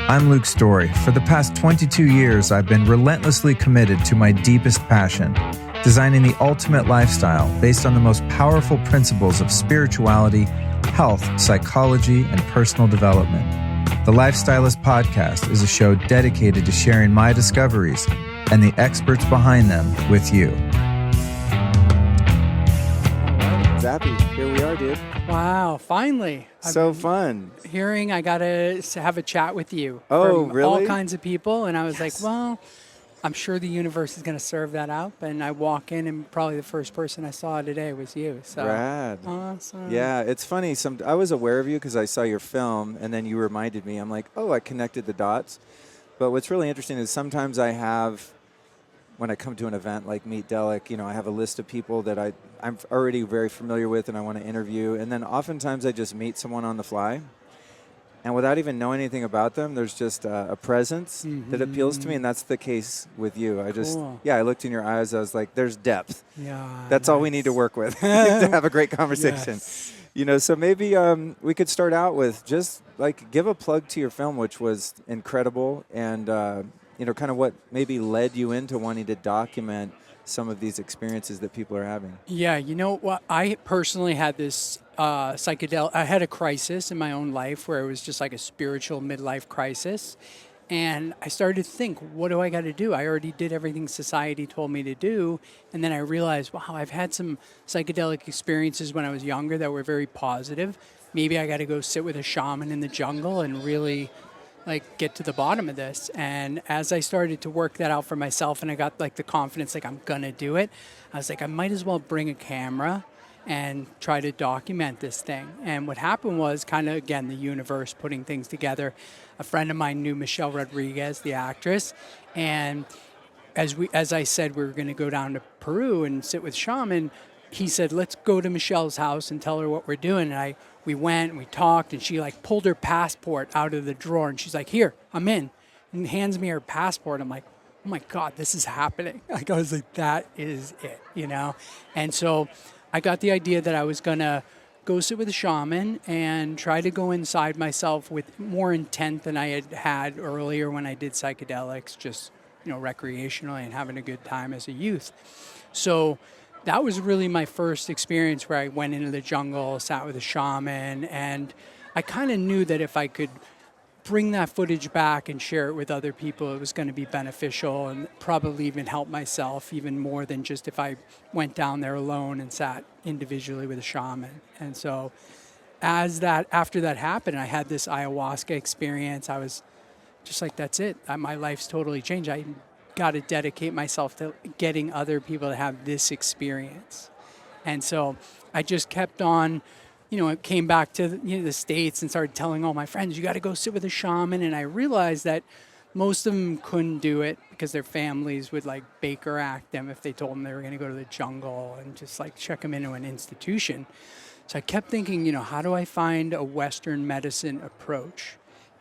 I'm Luke Storey. For the past 22 years, I've been relentlessly committed to my deepest passion, designing the ultimate lifestyle based on the most powerful principles of spirituality, health, psychology, and personal development. The Life Stylist Podcast is a show dedicated to sharing my discoveries and the experts behind them with you. Zappy, here we are, dude. Wow, finally. So fun. Hearing I got to have a chat with you. Oh, from really? all kinds of people. And I was like, well, I'm sure the universe is going to serve that up. And I walk in and probably the first person I saw today was you. So Rad. awesome. Yeah, it's funny. I was aware of you because I saw your film and then you reminded me. I'm like, oh, I connected the dots. But what's really interesting is sometimes I have, when I come to an event like Meet Delic, I have a list of people that I'm already very familiar with and I want to interview. And then oftentimes I just meet someone on the fly. And without even knowing anything about them, there's just a presence that appeals to me. And that's the case with you. I looked in your eyes. I was like, there's depth. Yeah. That's all we need to work with to have a great conversation. Yes. So maybe we could start out with just like give a plug to your film, which was incredible. And, kind of what maybe led you into wanting to document some of these experiences that people are having. Yeah, I personally had this psychedelic, I had a crisis in my own life where it was just like a spiritual midlife crisis. And I started to think, what do I got to do? I already did everything society told me to do. And then I realized, wow, I've had some psychedelic experiences when I was younger that were very positive. Maybe I got to go sit with a shaman in the jungle and really get to the bottom of this. And as I started to work that out for myself and I got the confidence, I'm going to do it, I was like, I might as well bring a camera and try to document this thing. And what happened was kind of, again, the universe putting things together. A friend of mine knew Michelle Rodriguez, the actress. And as I said, we were going to go down to Peru and sit with shaman. He said, let's go to Michelle's house and tell her what we're doing. And we went and we talked and she pulled her passport out of the drawer and she's like, here, I'm in, and hands me her passport. I'm like, oh my God, this is happening. I was like, that is it, And so I got the idea that I was going to go sit with a shaman and try to go inside myself with more intent than I had earlier when I did psychedelics, just, recreationally and having a good time as a youth. So that was really my first experience where I went into the jungle, sat with a shaman, and I kind of knew that if I could bring that footage back and share it with other people, it was going to be beneficial and probably even help myself even more than just if I went down there alone and sat individually with a shaman. And so after that happened, I had this ayahuasca experience. I was just like, that's it. My life's totally changed. I got to dedicate myself to getting other people to have this experience. And so I just kept on, I came back to the States and started telling all my friends, you got to go sit with a shaman. And I realized that most of them couldn't do it because their families would Baker Act them if they told them they were going to go to the jungle and just check them into an institution. So I kept thinking, how do I find a Western medicine approach?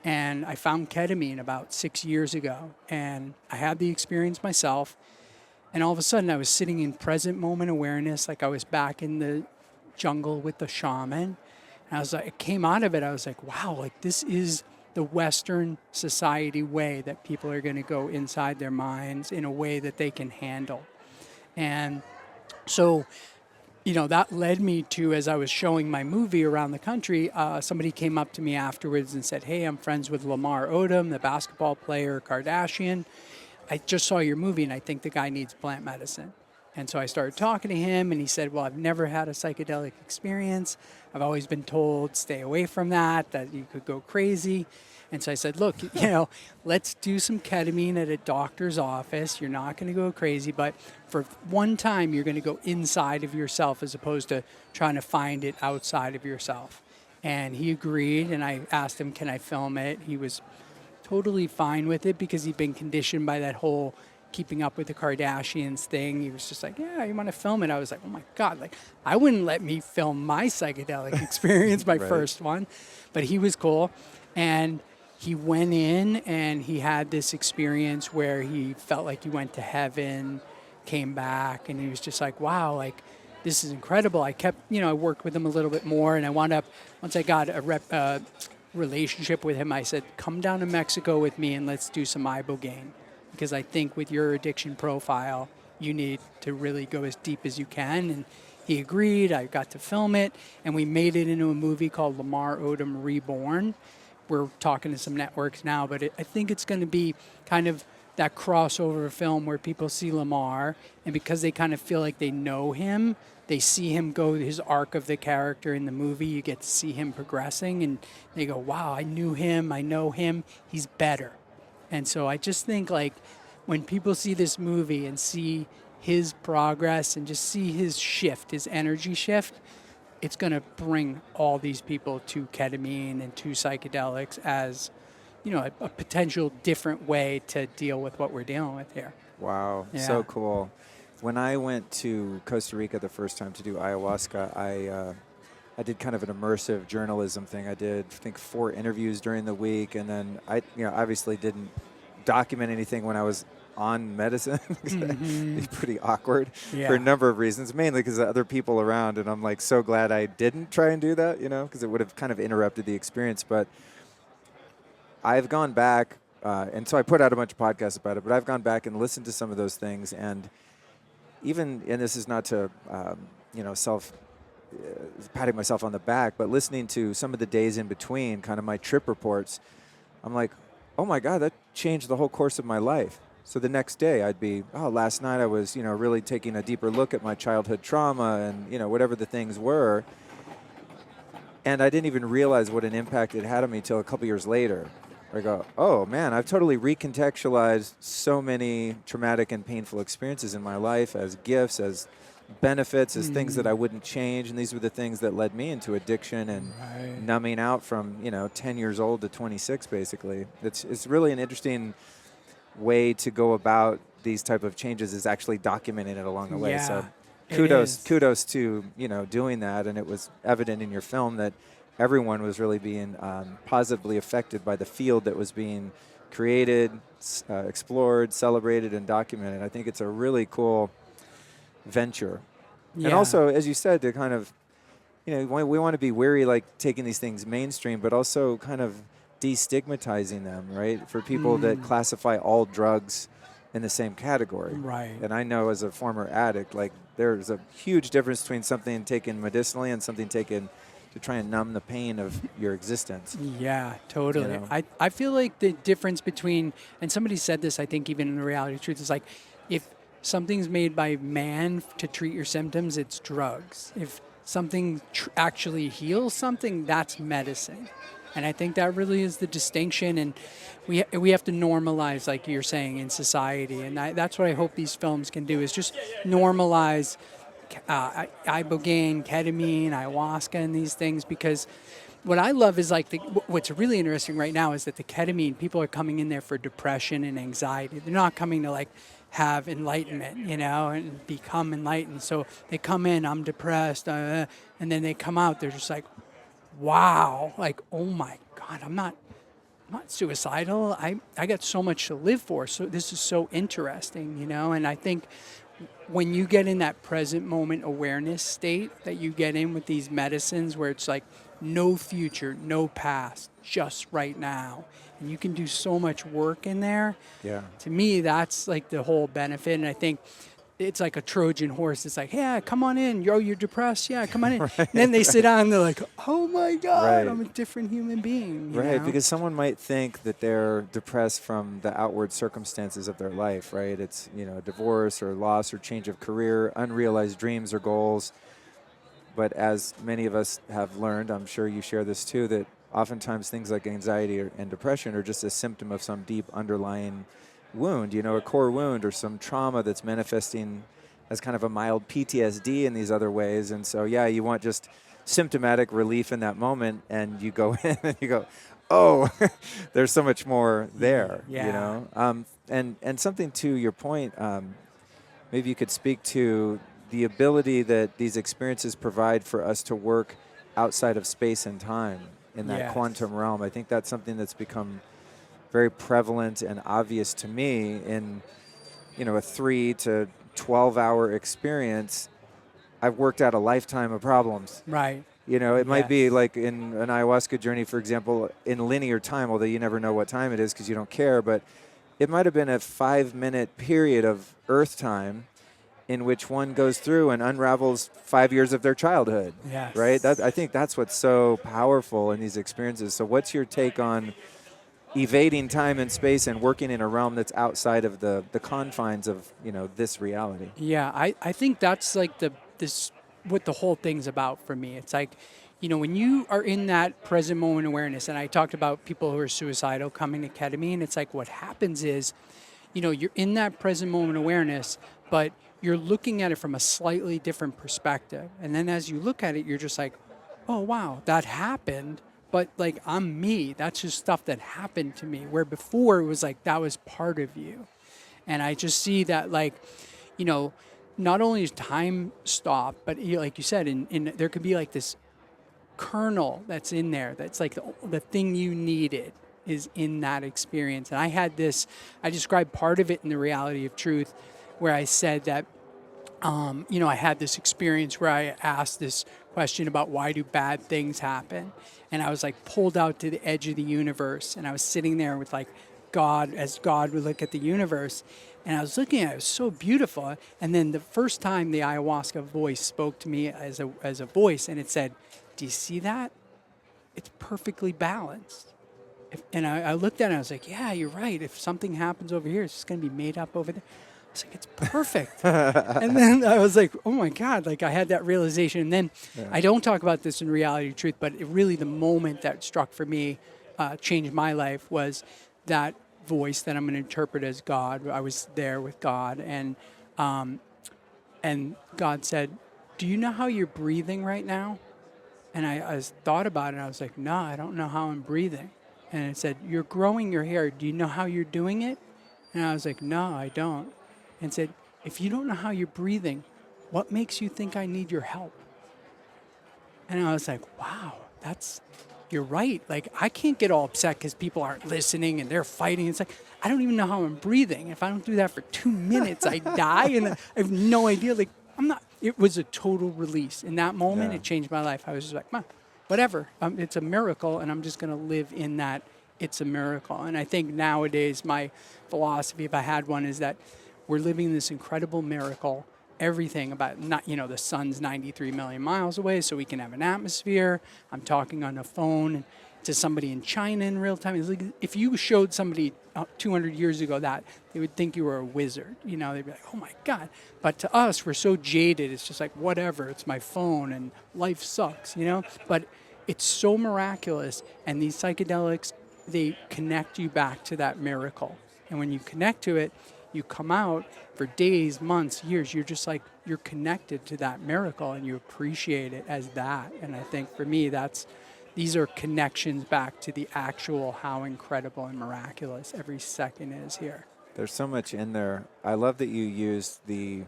And I found ketamine about 6 years ago, and I had the experience myself. And all of a sudden, I was sitting in present moment awareness, like I was back in the jungle with the shaman. And I came out of it, I was like, wow, this is the Western society way that people are going to go inside their minds in a way that they can handle. And so, that led me to, as I was showing my movie around the country, somebody came up to me afterwards and said, hey, I'm friends with Lamar Odom, the basketball player, Kardashian. I just saw your movie and I think the guy needs plant medicine. And so I started talking to him and he said, well, I've never had a psychedelic experience. I've always been told, stay away from that you could go crazy. And so I said, look, let's do some ketamine at a doctor's office. You're not going to go crazy, but for one time, you're going to go inside of yourself as opposed to trying to find it outside of yourself. And he agreed, and I asked him, can I film it? He was totally fine with it because he'd been conditioned by that whole keeping up with the Kardashians thing. He was just like, yeah, you want to film it? I was like, oh my God, I wouldn't let me film my psychedelic experience, my right. First one. But he was cool. And he went in and he had this experience where he felt like he went to heaven, came back, and he was just like, wow, this is incredible. I kept, I worked with him a little bit more, and I wound up, once I got relationship with him, I said, come down to Mexico with me and let's do some ibogaine. Because I think with your addiction profile, you need to really go as deep as you can. And he agreed. I got to film it, and we made it into a movie called Lamar Odom Reborn. We're talking to some networks now, but I think it's going to be kind of that crossover film where people see Lamar, and because they kind of feel like they know him, they see him go his arc of the character in the movie. You get to see him progressing, and they go, wow, I knew him, I know him, he's better. And so I just think, like, when people see this movie and see his progress and just see his shift, his energy shift, it's going to bring all these people to ketamine and to psychedelics as, you know, a potential different way to deal with what we're dealing with here. Wow, Yeah. so cool. When I went to Costa Rica the first time to do ayahuasca, I did kind of an immersive journalism thing. I did, I think, 4 interviews during the week, and then I, obviously didn't document anything when I was on medicine. Mm-hmm. It's pretty awkward Yeah. for a number of reasons, mainly because of other people around, and I'm like so glad I didn't try and do that, because it would have kind of interrupted the experience. But I've gone back, and so I put out a bunch of podcasts about it, but I've gone back and listened to some of those things, and even, and this is not to, patting myself on the back, but listening to some of the days in between, kind of my trip reports, I'm like, oh my God, that changed the whole course of my life. So the next day I'd be, last night I was, really taking a deeper look at my childhood trauma and, whatever the things were. And I didn't even realize what an impact it had on me till a couple years later. I go, oh man, I've totally recontextualized so many traumatic and painful experiences in my life as gifts, as benefits, as things that I wouldn't change. And these were the things that led me into addiction and numbing out from, 10 years old to 26, basically. It's really an interesting way to go about these type of changes, is actually documenting it along the way. Yeah, So kudos to, doing that. And it was evident in your film that everyone was really being positively affected by the field that was being created, explored, celebrated, and documented. I think it's a really cool venture. Yeah. And also, as you said, to kind of, we want to be wary, like taking these things mainstream, but also kind of destigmatizing them, right? For people that classify all drugs in the same category. Right. And I know as a former addict, like there's a huge difference between something taken medicinally and something taken to try and numb the pain of your existence. Yeah, totally. I feel like the difference between, and somebody said this, I think even in the Reality Truth, is like, if something's made by man to treat your symptoms, it's drugs. If something actually heals something, that's medicine. And I think that really is the distinction, and we have to normalize, like you're saying, in society. And that's what I hope these films can do, is just normalize ibogaine, ketamine, ayahuasca, and these things. Because what I love is, like, what's really interesting right now is that the ketamine, people are coming in there for depression and anxiety. They're not coming to, like, have enlightenment, and become enlightened. So they come in, I'm depressed, and then they come out, they're just like, wow, like, oh my God, I'm not suicidal. I got so much to live for. So this is so interesting, and I think when you get in that present moment awareness state that you get in with these medicines, where it's like no future, no past, just right now, and you can do so much work in there. Yeah. To me, that's like the whole benefit. And I think it's like a Trojan horse. It's like, yeah, come on in. You're depressed. Yeah, come on in. And then they sit down and they're like, oh my God, I'm a different human being. you know? Because someone might think that they're depressed from the outward circumstances of their life, right? It's, divorce or loss or change of career, unrealized dreams or goals. But as many of us have learned, I'm sure you share this too, that oftentimes things like anxiety and depression are just a symptom of some deep underlying wound, a core wound or some trauma that's manifesting as kind of a mild PTSD in these other ways. And so, you want just symptomatic relief in that moment, and you go in and you go, oh, there's so much more there, And something to your point, maybe you could speak to the ability that these experiences provide for us to work outside of space and time in that quantum realm. I think that's something that's become very prevalent and obvious to me in, a 3 to 12 hour experience. I've worked out a lifetime of problems. Right. You know, it might be Yes. like in an ayahuasca journey, for example, in linear time, although you never know what time it is because you don't care, but it might have been a 5-minute period of Earth time in which one goes through and unravels 5 years of their childhood, Yes. right? I think that's what's so powerful in these experiences. So what's your take on evading time and space and working in a realm that's outside of the confines of, you know, this reality? Yeah, I think that's like this what the whole thing's about for me. It's like, you know, when you are in that present moment awareness, and I talked about people who are suicidal coming to ketamine, it's like what happens is, you know, you're in that present moment awareness, but you're looking at it from a slightly different perspective. And then as you look at it, you're just like, oh, wow, that happened. But like, I'm me. That's just stuff that happened to me. Where before it was like, that was part of you. And I just see that, like, you know, not only is time stopped, but you know, like you said, in there could be like this kernel that's in there. That's like the thing you needed is in that experience. And I had this, I described part of it in the Reality of Truth, where I said that, you know, I had this experience where I asked this question about why do bad things happen? And I was like pulled out to the edge of the universe. And I was sitting there with like God, as God would look at the universe. And I was looking at it, it was so beautiful. And then the first time the ayahuasca voice spoke to me as a voice, and it said, do you see that? It's perfectly balanced. And I looked at it, and I was like, yeah, you're right. If something happens over here, it's just going to be made up over there. I was like, it's perfect. And then I was like, oh my God, like I had that realization. And then I don't talk about this in Reality of Truth, but it really the moment that struck for me, changed my life, was that voice that I'm going to interpret as God. I was there with God, and God said, do you know how you're breathing right now? And I thought about it, and I was like, no, I don't know how I'm breathing. And it said, you're growing your hair. Do you know how you're doing it? And I was like, no, I don't. And it said, if you don't know how you're breathing, what makes you think I need your help? And I was like, wow, you're right. Like, I can't get all upset because people aren't listening and they're fighting. It's like, I don't even know how I'm breathing. If I don't do that for 2 minutes, I die. And I have no idea. Like, it was a total release. In that moment, It changed my life. I was just like, whatever. It's a miracle, and I'm just going to live in that. It's a miracle. And I think nowadays my philosophy, if I had one, is that we're living this incredible miracle. Everything about, not, you know, the sun's 93 million miles away, so we can have an atmosphere. I'm talking on the phone to somebody in China in real time. It's like, if you showed somebody 200 years ago that, they would think you were a wizard. You know, they'd be like, oh my God. But to us, we're so jaded. It's just like, whatever, it's my phone and life sucks, you know? But it's so miraculous. And these psychedelics, they connect you back to that miracle. And when you connect to it, you come out for days, months, years, you're just like, you're connected to that miracle and you appreciate it as that. And I think for me, these are connections back to the actual how incredible and miraculous every second is here. There's so much in there. I love that you used the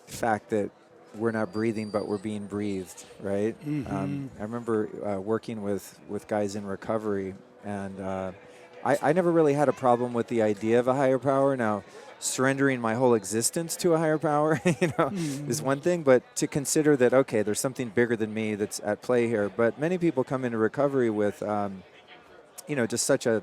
fact that we're not breathing, but we're being breathed, right? Mm-hmm. I remember working with guys in recovery, and I never really had a problem with the idea of a higher power. Now, surrendering my whole existence to a higher power, is one thing, but to consider that, okay, there's something bigger than me that's at play here. But many people come into recovery with, just such a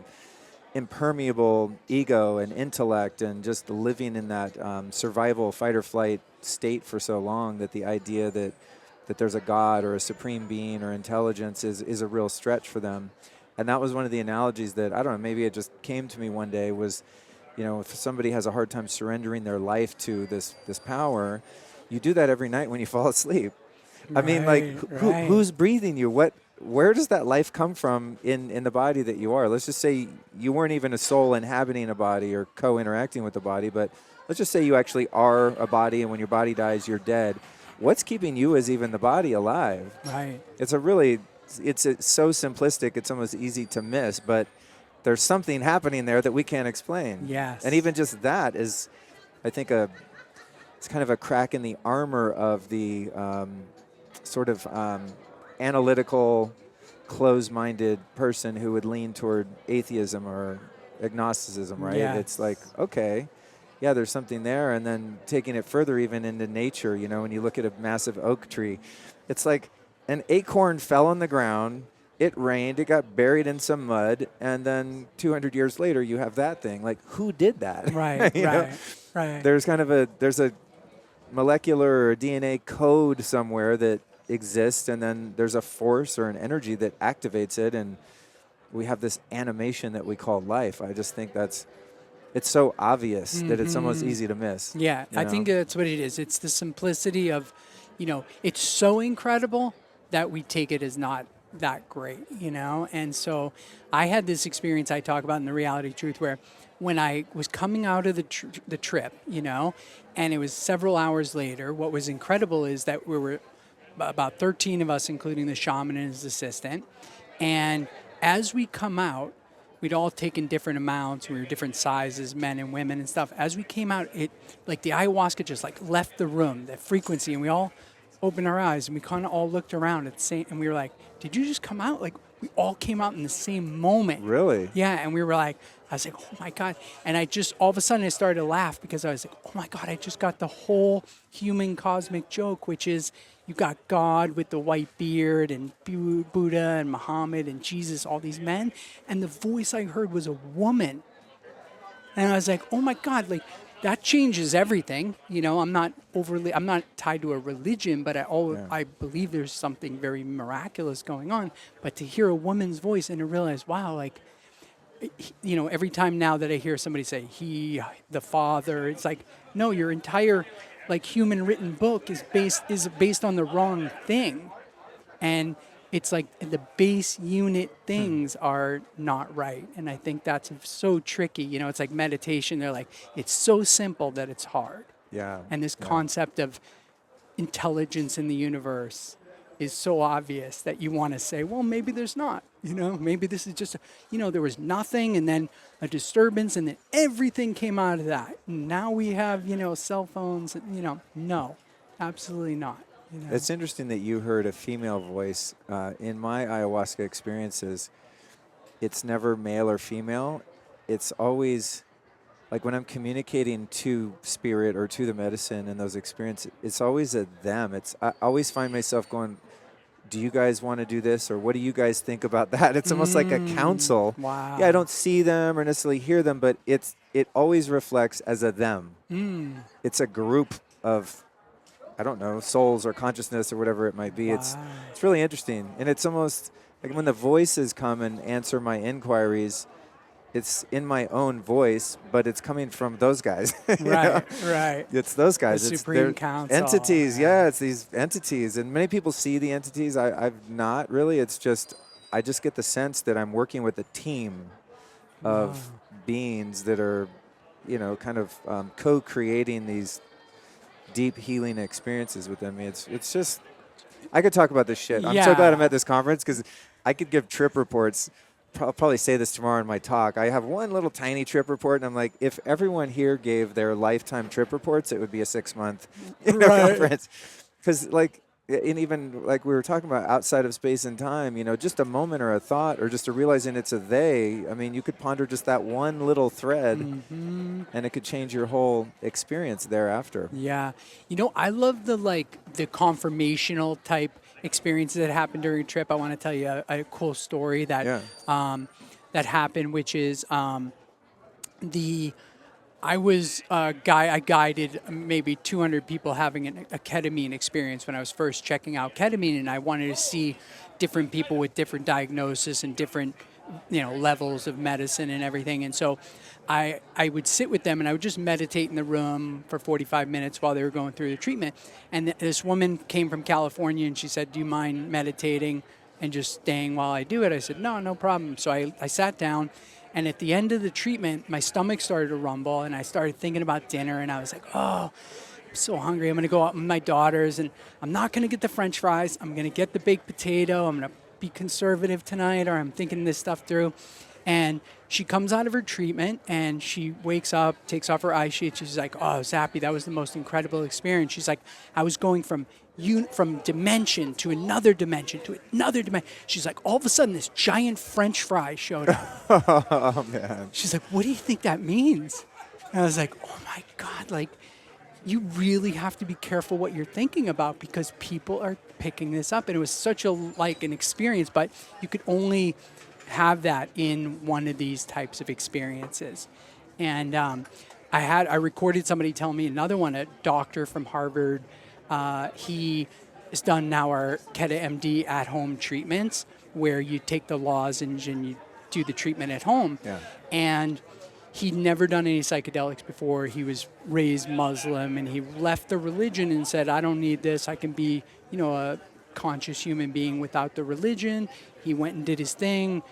impermeable ego and intellect, and just living in that survival, fight or flight state for so long, that the idea that there's a God or a supreme being or intelligence is a real stretch for them. And that was one of the analogies that, I don't know, maybe it just came to me one day, was, if somebody has a hard time surrendering their life to this power, you do that every night when you fall asleep. I mean, who's breathing you? Where does that life come from in the body that you are? Let's just say you weren't even a soul inhabiting a body or co-interacting with the body, but let's just say you actually are a body, and when your body dies, you're dead. What's keeping you as even the body alive? Right. It's so simplistic, it's almost easy to miss, but there's something happening there that we can't explain. Yes. And even just that is, I think, it's kind of a crack in the armor of the sort of analytical, closed-minded person who would lean toward atheism or agnosticism, right? Yes. It's like, okay, yeah, there's something there. And then taking it further even into nature, when you look at a massive oak tree, it's like, an acorn fell on the ground, it rained, it got buried in some mud, and then 200 years later, you have that thing. Like, who did that? Right, right. There's there's a molecular or DNA code somewhere that exists, and then there's a force or an energy that activates it, and we have this animation that we call life. I just think it's so obvious that it's almost easy to miss. Yeah, I think that's what it is. It's the simplicity of, it's so incredible that we take it as not that great, And so I had this experience I talk about in The Reality Truth where when I was coming out of the trip, and it was several hours later, what was incredible is that we were about 13 of us, including the shaman and his assistant. And as we come out, we'd all taken different amounts. We were different sizes, men and women and stuff. As we came out, the ayahuasca just left the room, the frequency, and we all opened our eyes and we kind of all looked around at the same, and we were like, did you just come out? We all came out in the same moment. Really? Yeah, and we were like, I was like, oh my God. And all of a sudden I started to laugh because I was like, oh my God, I just got the whole human cosmic joke, which is you got God with the white beard and Buddha and Muhammad and Jesus, all these men. And the voice I heard was a woman. And I was like, oh my God, that changes everything. I'm not tied to a religion, but I believe there's something very miraculous going on. But to hear a woman's voice and to realize, wow, every time now that I hear somebody say he, the father, it's like, no, your entire human written book is based on the wrong thing. And it's like the base unit things are not right. And I think that's so tricky. It's like meditation. They're like, it's so simple that it's hard. Yeah. And this concept of intelligence in the universe is so obvious that you want to say, well, maybe there's not. Maybe this is just, there was nothing and then a disturbance and then everything came out of that. And now we have, cell phones, no, absolutely not. It's interesting that you heard a female voice. In my ayahuasca experiences, it's never male or female. It's always, when I'm communicating to spirit or to the medicine and those experiences, it's always a them. I always find myself going, do you guys want to do this? Or what do you guys think about that? It's almost like a council. Wow. Yeah, I don't see them or necessarily hear them, but it always reflects as a them. It's a group of, I don't know, souls or consciousness or whatever it might be. Wow. It's really interesting. And it's almost like when the voices come and answer my inquiries, it's in my own voice, but it's coming from those guys. Right. It's those guys. The Supreme Council. Entities, yeah, it's these entities. And many people see the entities. I've not really. It's just, I just get the sense that I'm working with a team of beings that are, kind of co-creating these deep healing experiences within me. It's just, I could talk about this shit. I'm so glad I'm at this conference because I could give trip reports. I'll probably say this tomorrow in my talk. I have one little tiny trip report, and I'm like, if everyone here gave their lifetime trip reports, it would be a 6-month conference. Because, and even like we were talking about outside of space and time, just a moment or a thought or just a realizing it's a they. I mean, you could ponder just that one little thread, and it could change your whole experience thereafter. Yeah. I love the confirmational type experiences that happened during a trip. I want to tell you a cool story that that happened, which is I guided maybe 200 people having a ketamine experience when I was first checking out ketamine, and I wanted to see different people with different diagnoses and different levels of medicine and everything. And so I would sit with them and I would just meditate in the room for 45 minutes while they were going through the treatment. And this woman came from California and she said, do you mind meditating and just staying while I do it? I said, no problem. So I sat down, and at the end of the treatment, my stomach started to rumble and I started thinking about dinner, and I was like, oh, I'm so hungry. I'm going to go out with my daughters and I'm not going to get the French fries. I'm going to get the baked potato. I'm going to be conservative tonight, or I'm thinking this stuff through. And she comes out of her treatment and she wakes up, takes off her eye sheet. She's like, oh, Zappy, that was the most incredible experience. She's like, I was going from dimension to another dimension to another dimension. She's like, all of a sudden, this giant French fry showed up. Oh, man. She's like, what do you think that means? And I was like, oh, my God, you really have to be careful what you're thinking about because people are picking this up. And it was such an experience, but you could only have that in one of these types of experiences. And I recorded somebody telling me another one, a doctor from Harvard. He has done now our KetaMD at-home treatments where you take the lozenge and you do the treatment at home. Yeah. And he'd never done any psychedelics before. He was raised Muslim, and he left the religion and said, I don't need this. I can be, a conscious human being without the religion. He went and did his thing.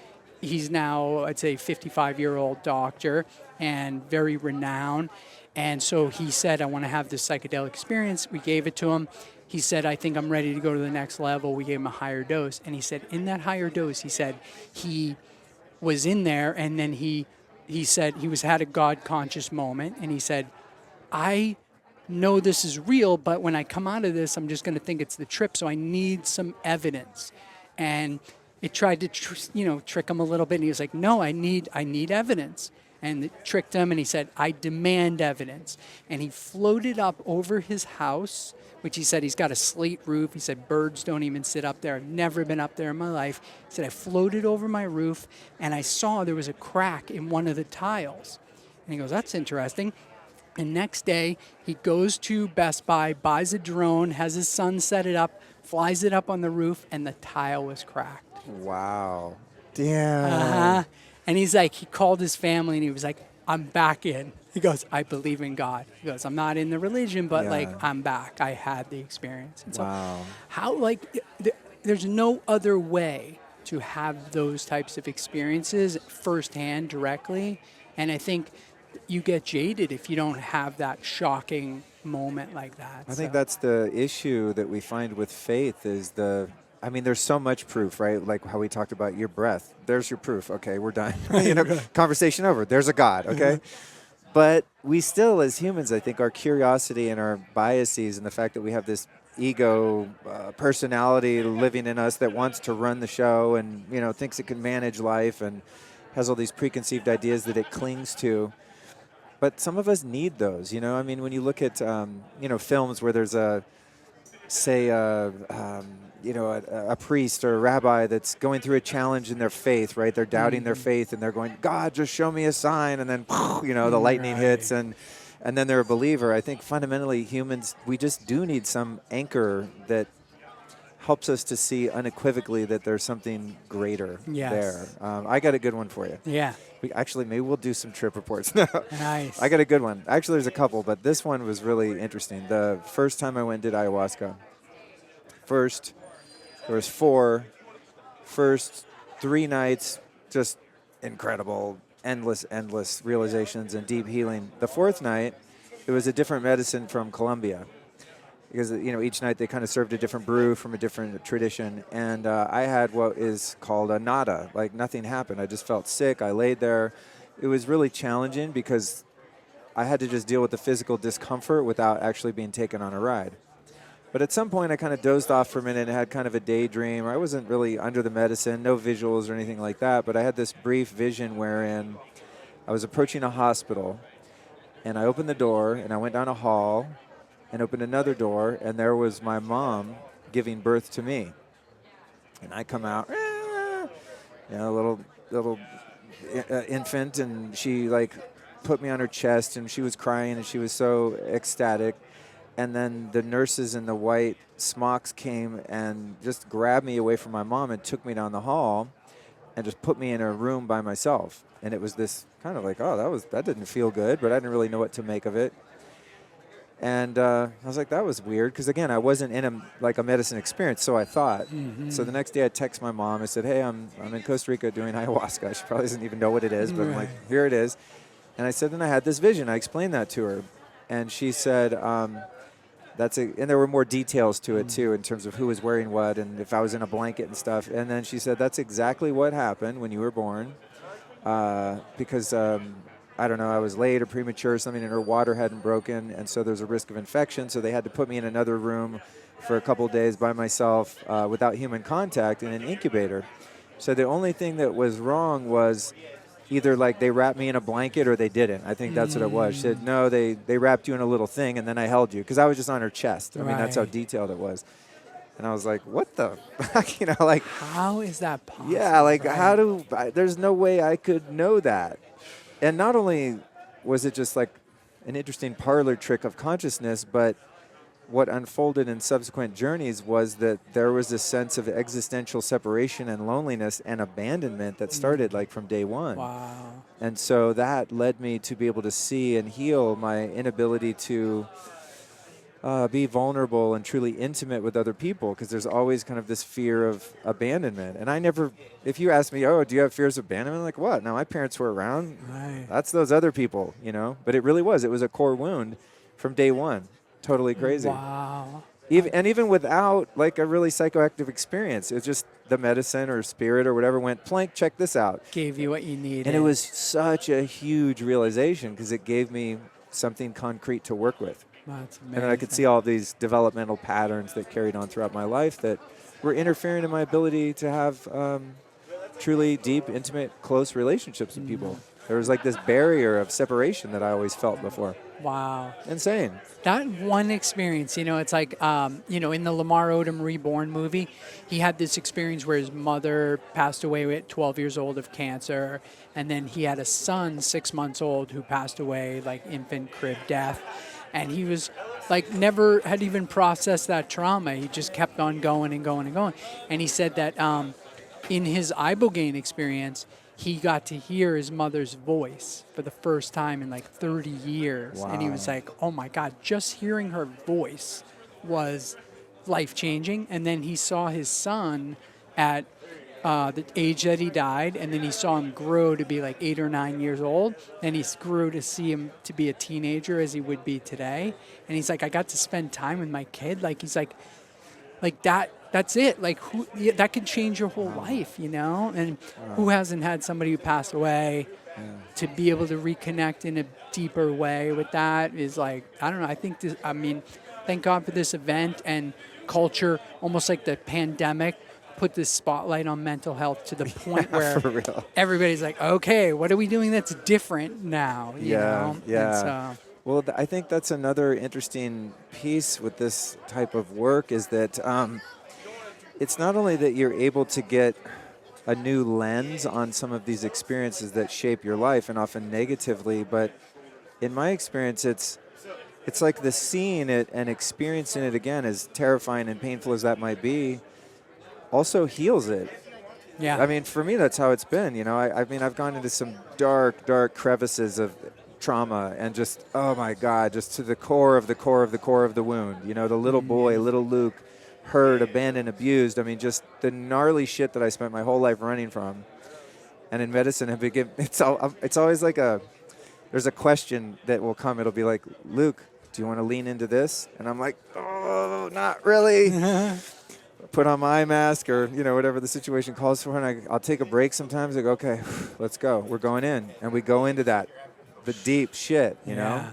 He's now, I'd say, 55-year-old doctor and very renowned. And so he said, I want to have this psychedelic experience. We gave it to him. He said, I think I'm ready to go to the next level. We gave him a higher dose. And he said, in that higher dose, he said, he was in there, and then he said he had a God-conscious moment, and he said, I know this is real, but when I come out of this, I'm just going to think it's the trip, so I need some evidence. And it tried to trick him a little bit, and he was like, no, I need evidence. And it tricked him, and he said, I demand evidence. And he floated up over his house, which he said he's got a slate roof. He said birds don't even sit up there. I've never been up there in my life. He said I floated over my roof, and I saw there was a crack in one of the tiles. And he goes, that's interesting. And next day, he goes to Best Buy, buys a drone, has his son set it up, flies it up on the roof, and the tile was cracked. Wow. Damn. Uh-huh. And he's like, he called his family, and he was like, I'm back in. He goes, I believe in God. He goes, I'm not in the religion, but I'm back. I had the experience. And so how, there's no other way to have those types of experiences firsthand, directly. And I think you get jaded if you don't have that shocking moment like that. I think that's the issue that we find with faith is there's so much proof, right? Like how we talked about your breath. There's your proof. Okay, we're done. Conversation over. There's a God, okay? But we still, as humans, I think our curiosity and our biases and the fact that we have this ego personality living in us that wants to run the show and, thinks it can manage life and has all these preconceived ideas that it clings to. But some of us need those, when you look at, films where there's a priest or a rabbi that's going through a challenge in their faith, right? They're doubting their faith and they're going, God, just show me a sign. And then, the lightning hits and then they're a believer. I think fundamentally humans, we just do need some anchor that helps us to see unequivocally that there's something greater there. I got a good one for you. Yeah. Maybe we'll do some trip reports. No. Nice. I got a good one. Actually, there's a couple, but this one was really interesting. The first time I went and did ayahuasca, there was 4. First 3 nights, just incredible, endless realizations and deep healing. The 4th night, it was a different medicine from Colombia. Because, each night they kind of served a different brew from a different tradition. And I had what is called a nada, like nothing happened. I just felt sick. I laid there. It was really challenging because I had to just deal with the physical discomfort without actually being taken on a ride. But at some point, I kind of dozed off for a minute and had kind of a daydream. I wasn't really under the medicine, no visuals or anything like that. But I had this brief vision wherein I was approaching a hospital, and I opened the door, and I went down a hall and opened another door, and there was my mom giving birth to me. And I come out, little infant, and she, put me on her chest, and she was crying, and she was so ecstatic. And then the nurses in the white smocks came and just grabbed me away from my mom and took me down the hall and just put me in a room by myself. And it was this kind of that didn't feel good, but I didn't really know what to make of it. And I was like, that was weird, because, again, I wasn't in a medicine experience, so I thought. Mm-hmm. So the next day I text my mom. I said, hey, I'm in Costa Rica doing ayahuasca. She probably doesn't even know what it is, but I'm like, here it is. And I said, then I had this vision. I explained that to her. And she said, and there were more details to it, too, in terms of who was wearing what and if I was in a blanket and stuff. And then she said, that's exactly what happened when you were born, because, I don't know, I was late or premature or something, and her water hadn't broken, and so there's a risk of infection. So they had to put me in another room for a couple of days by myself without human contact in an incubator. So the only thing that was wrong was either like they wrapped me in a blanket or they didn't. I think that's what it was. She said, no, they wrapped you in a little thing and then I held you because I was just on her chest. I mean, that's how detailed it was. And I was like, what the fuck? You know, like. How is that possible? Yeah, like right? There's no way I could know that. And not only was it just like an interesting parlor trick of consciousness, but what unfolded in subsequent journeys was that there was a sense of existential separation and loneliness and abandonment that started like from day one. Wow. And so that led me to be able to see and heal my inability to be vulnerable and truly intimate with other people, because there's always kind of this fear of abandonment. And I never, if you ask me, oh, do you have fears of abandonment? I'm like, what? No, my parents were around. Right. That's those other people, you know? But it really was. It was a core wound from day one. Totally crazy. Wow. Even without like a really psychoactive experience, it was just the medicine or spirit or whatever went, plank, check this out. Gave you what you needed. And it was such a huge realization because it gave me something concrete to work with. That's amazing. And then I could see all these developmental patterns that carried on throughout my life that were interfering in my ability to have truly deep, intimate, close relationships with people. There was like this barrier of separation that I always felt before. Wow. Insane. That one experience, you know, it's like, you know, in the Lamar Odom Reborn movie, he had this experience where his mother passed away at 12 years old of cancer, and then he had a son, 6 months old, who passed away, like infant crib death, and he was like never had even processed that trauma. He just kept on going and going and going. And he said that in his ibogaine experience, he got to hear his mother's voice for the first time in like 30 years. Wow. And he was like, oh my God, just hearing her voice was life-changing. And then he saw his son at the age that he died, and then he saw him grow to be like 8 or 9 years old. And he grew to see him to be a teenager as he would be today. And he's like, I got to spend time with my kid. Like, he's like that's it. Like, that could change your whole life, you know? And who hasn't had somebody who passed away to be able to reconnect in a deeper way with that is like, I don't know. I think this, I mean, thank God for this event and culture, almost like the pandemic put this spotlight on mental health to the point where everybody's like, okay, what are we doing that's different now? You know? Yeah. Well, I think that's another interesting piece with this type of work is that it's not only that you're able to get a new lens on some of these experiences that shape your life and often negatively, but in my experience, it's like the seeing it and experiencing it again, as terrifying and painful as that might be, also heals it. Yeah. I mean, for me, that's how it's been. You know, I mean, I've gone into some dark, dark crevices of trauma and just, oh my God, just to the core of the core of the core of the wound. You know, the little boy, little Luke, hurt, abandoned, abused. I mean, just the gnarly shit that I spent my whole life running from. And in medicine, it's always like there's a question that will come. It'll be like, Luke, do you want to lean into this? And I'm like, oh, not really. Put on my eye mask or, you know, whatever the situation calls for. And I'll take a break sometimes. I go, okay, let's go. We're going in. And we go into that, the deep shit, you know?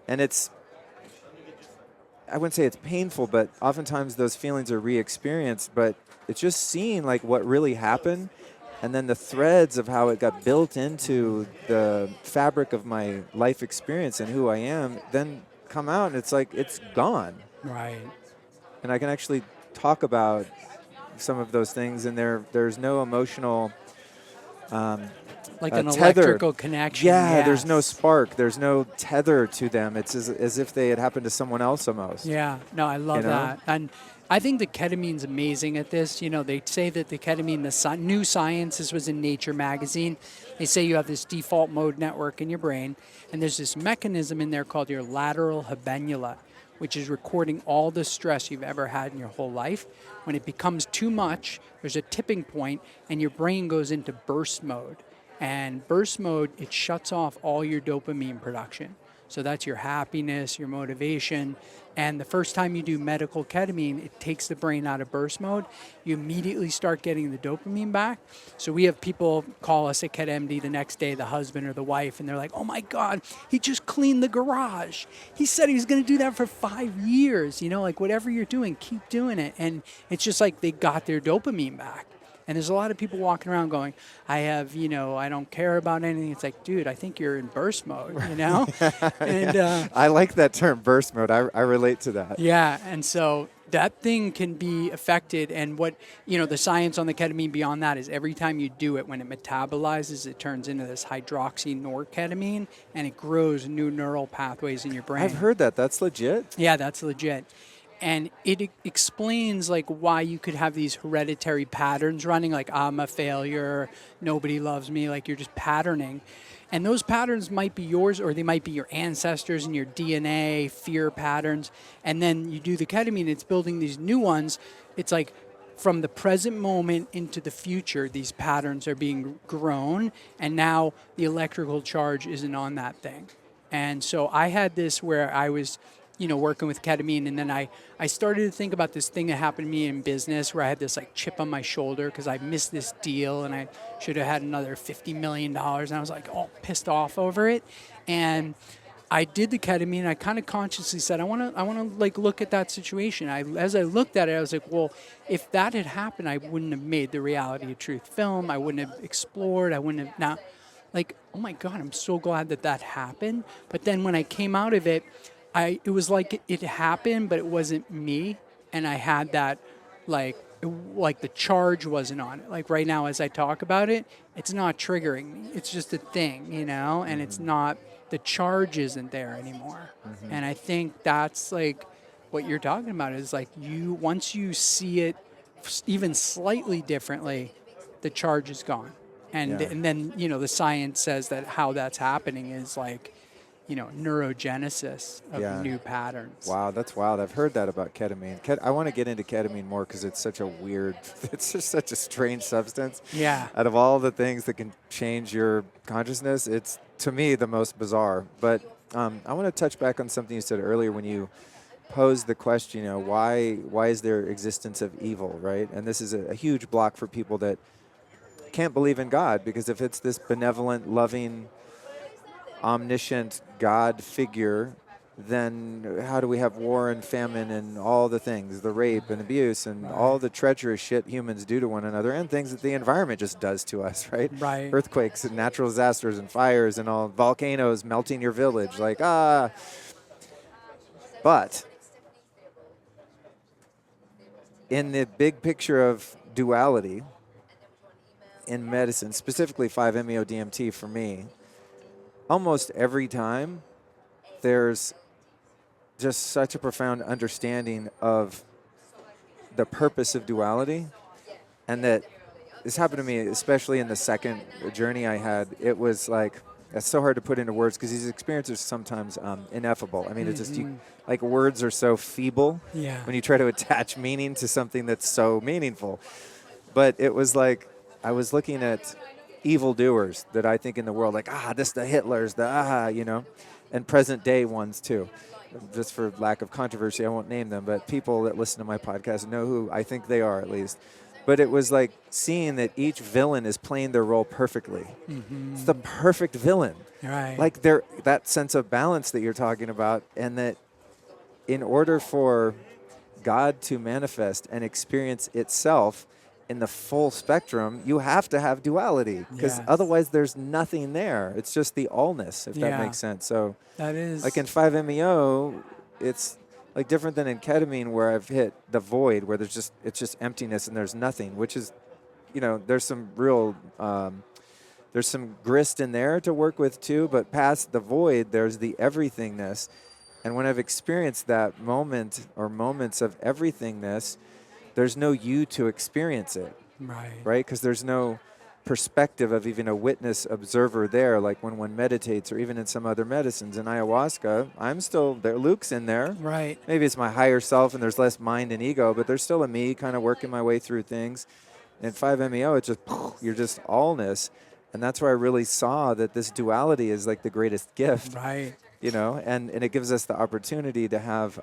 And I wouldn't say it's painful, but oftentimes those feelings are re-experienced, but it's just seeing like what really happened and then the threads of how it got built into the fabric of my life experience and who I am then come out and it's like it's gone. Right. And I can actually talk about some of those things and there's no emotional like an tether. Electrical connection. Yeah, yes. There's no spark. There's no tether to them. It's as if they had happened to someone else almost. Yeah, no, I love that. And I think the ketamine's amazing at this. You know, they say that the ketamine, new science, this was in Nature magazine, they say you have this default mode network in your brain, and there's this mechanism in there called your lateral habenula, which is recording all the stress you've ever had in your whole life. When it becomes too much, there's a tipping point, and your brain goes into burst mode. And burst mode, it shuts off all your dopamine production. So that's your happiness, your motivation. And the first time you do medical ketamine, it takes the brain out of burst mode. You immediately start getting the dopamine back. So we have people call us at KetMD the next day, the husband or the wife, and they're like, oh my God, he just cleaned the garage. He said he was going to do that for 5 years. You know, like whatever you're doing, keep doing it. And it's just like they got their dopamine back. And there's a lot of people walking around going, I have, I don't care about anything. It's like, dude, I think you're in burst mode, And I like that term, burst mode. I relate to that. yeah, and so that thing can be affected, and what, the science on the ketamine beyond that is every time you do it, when it metabolizes, it turns into this hydroxynorketamine, and it grows new neural pathways in your brain. I've heard that. That's legit? Yeah, that's legit. And it explains like why you could have these hereditary patterns running, like I'm a failure, nobody loves me, like you're just patterning. And those patterns might be yours, or they might be your ancestors and your DNA, fear patterns. And then you do the ketamine, it's building these new ones. It's like from the present moment into the future, these patterns are being grown. And now the electrical charge isn't on that thing. And so I had this where I was, working with ketamine, and then I started to think about this thing that happened to me in business where I had this like chip on my shoulder because I missed this deal and I should have had another $50 million, and I was like all pissed off over it. And I did the ketamine. I kind of consciously said, I want to like look at that situation. As I looked at it, I was like, well, if that had happened, I wouldn't have made the Reality of Truth film. I wouldn't have explored. I wouldn't have now, like, oh my God, I'm so glad that happened. But then when I came out of it, it was like it happened, but it wasn't me. And I had that, like the charge wasn't on it. Like right now, as I talk about it, it's not triggering me. It's just a thing, and it's not, the charge isn't there anymore. Mm-hmm. And I think that's like what you're talking about is like once you see it even slightly differently, the charge is gone. And then, the science says that how that's happening is like, neurogenesis of new patterns. Wow, that's wild. I've heard that about ketamine. I want to get into ketamine more because it's such a weird, it's just such a strange substance. Yeah. Out of all the things that can change your consciousness, it's, to me, the most bizarre. But I want to touch back on something you said earlier when you posed the question, why is there existence of evil, right? And this is a huge block for people that can't believe in God, because if it's this benevolent, loving, omniscient God figure, then how do we have war and famine and all the things, the rape and abuse and all the treacherous shit humans do to one another, and things that the environment just does to us, right? Right. Earthquakes and natural disasters and fires and all, volcanoes melting your village, But in the big picture of duality in medicine, specifically 5-MeO-DMT for me, almost every time there's just such a profound understanding of the purpose of duality, and that this happened to me, especially in the second journey I had. It was like, it's so hard to put into words because these experiences are sometimes ineffable. I mean, it's just, like words are so feeble when you try to attach meaning to something that's so meaningful. But it was like, I was looking at evildoers that I think in the world, like, this the Hitlers, and present day ones too. Just for lack of controversy, I won't name them, but people that listen to my podcast know who I think they are, at least. But it was like seeing that each villain is playing their role perfectly. Mm-hmm. It's the perfect villain. Right. Like that sense of balance that you're talking about, and that in order for God to manifest and experience itself in the full spectrum, you have to have duality, because otherwise there's nothing there. It's just the allness, if that makes sense. So that is like in 5-MeO, it's like different than in ketamine, where I've hit the void, where it's just emptiness and there's nothing, which is, there's some real, there's some grist in there to work with too, but past the void, there's the everythingness. And when I've experienced that moment or moments of everythingness, there's no you to experience it, right? Because there's no perspective of even a witness observer there, like when one meditates, or even in some other medicines. In ayahuasca, I'm still there. Luke's in there. Right. Maybe it's my higher self and there's less mind and ego, but there's still a me kind of working my way through things. In 5-MeO, it's just, you're just allness. And that's where I really saw that this duality is like the greatest gift. Right. And it gives us the opportunity to have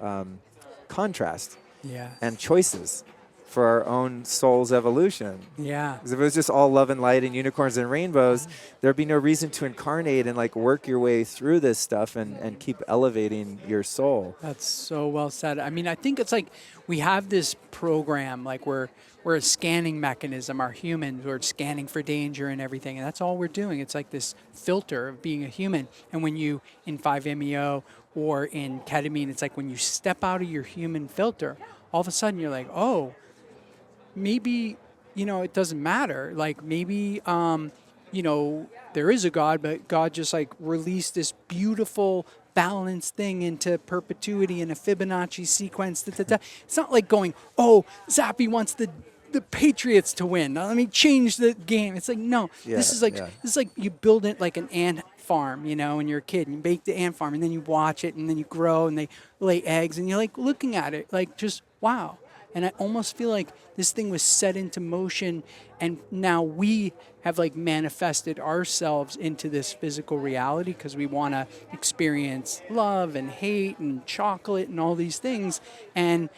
contrast Yeah. and choices. for our own soul's evolution. Yeah. Because if it was just all love and light and unicorns and rainbows, there'd be no reason to incarnate and like work your way through this stuff and keep elevating your soul. That's so well said. I mean, I think it's like we have this program, like we're a scanning mechanism. Our humans, we're scanning for danger and everything, and that's all we're doing. It's like this filter of being a human. And when you, in 5-MeO or in ketamine, it's like when you step out of your human filter, all of a sudden you're like, oh, maybe, it doesn't matter. Like maybe, there is a God, but God just like released this beautiful balanced thing into perpetuity in a Fibonacci sequence. It's not like going, oh, Zappy wants the Patriots to win. Now, let me change the game. It's like, no, this is like you build it like an ant farm, and you're a kid and you bake the ant farm and then you watch it and then you grow and they lay eggs and you're like looking at it like just wow. And I almost feel like this thing was set into motion and now we have like manifested ourselves into this physical reality because we want to experience love and hate and chocolate and all these things. And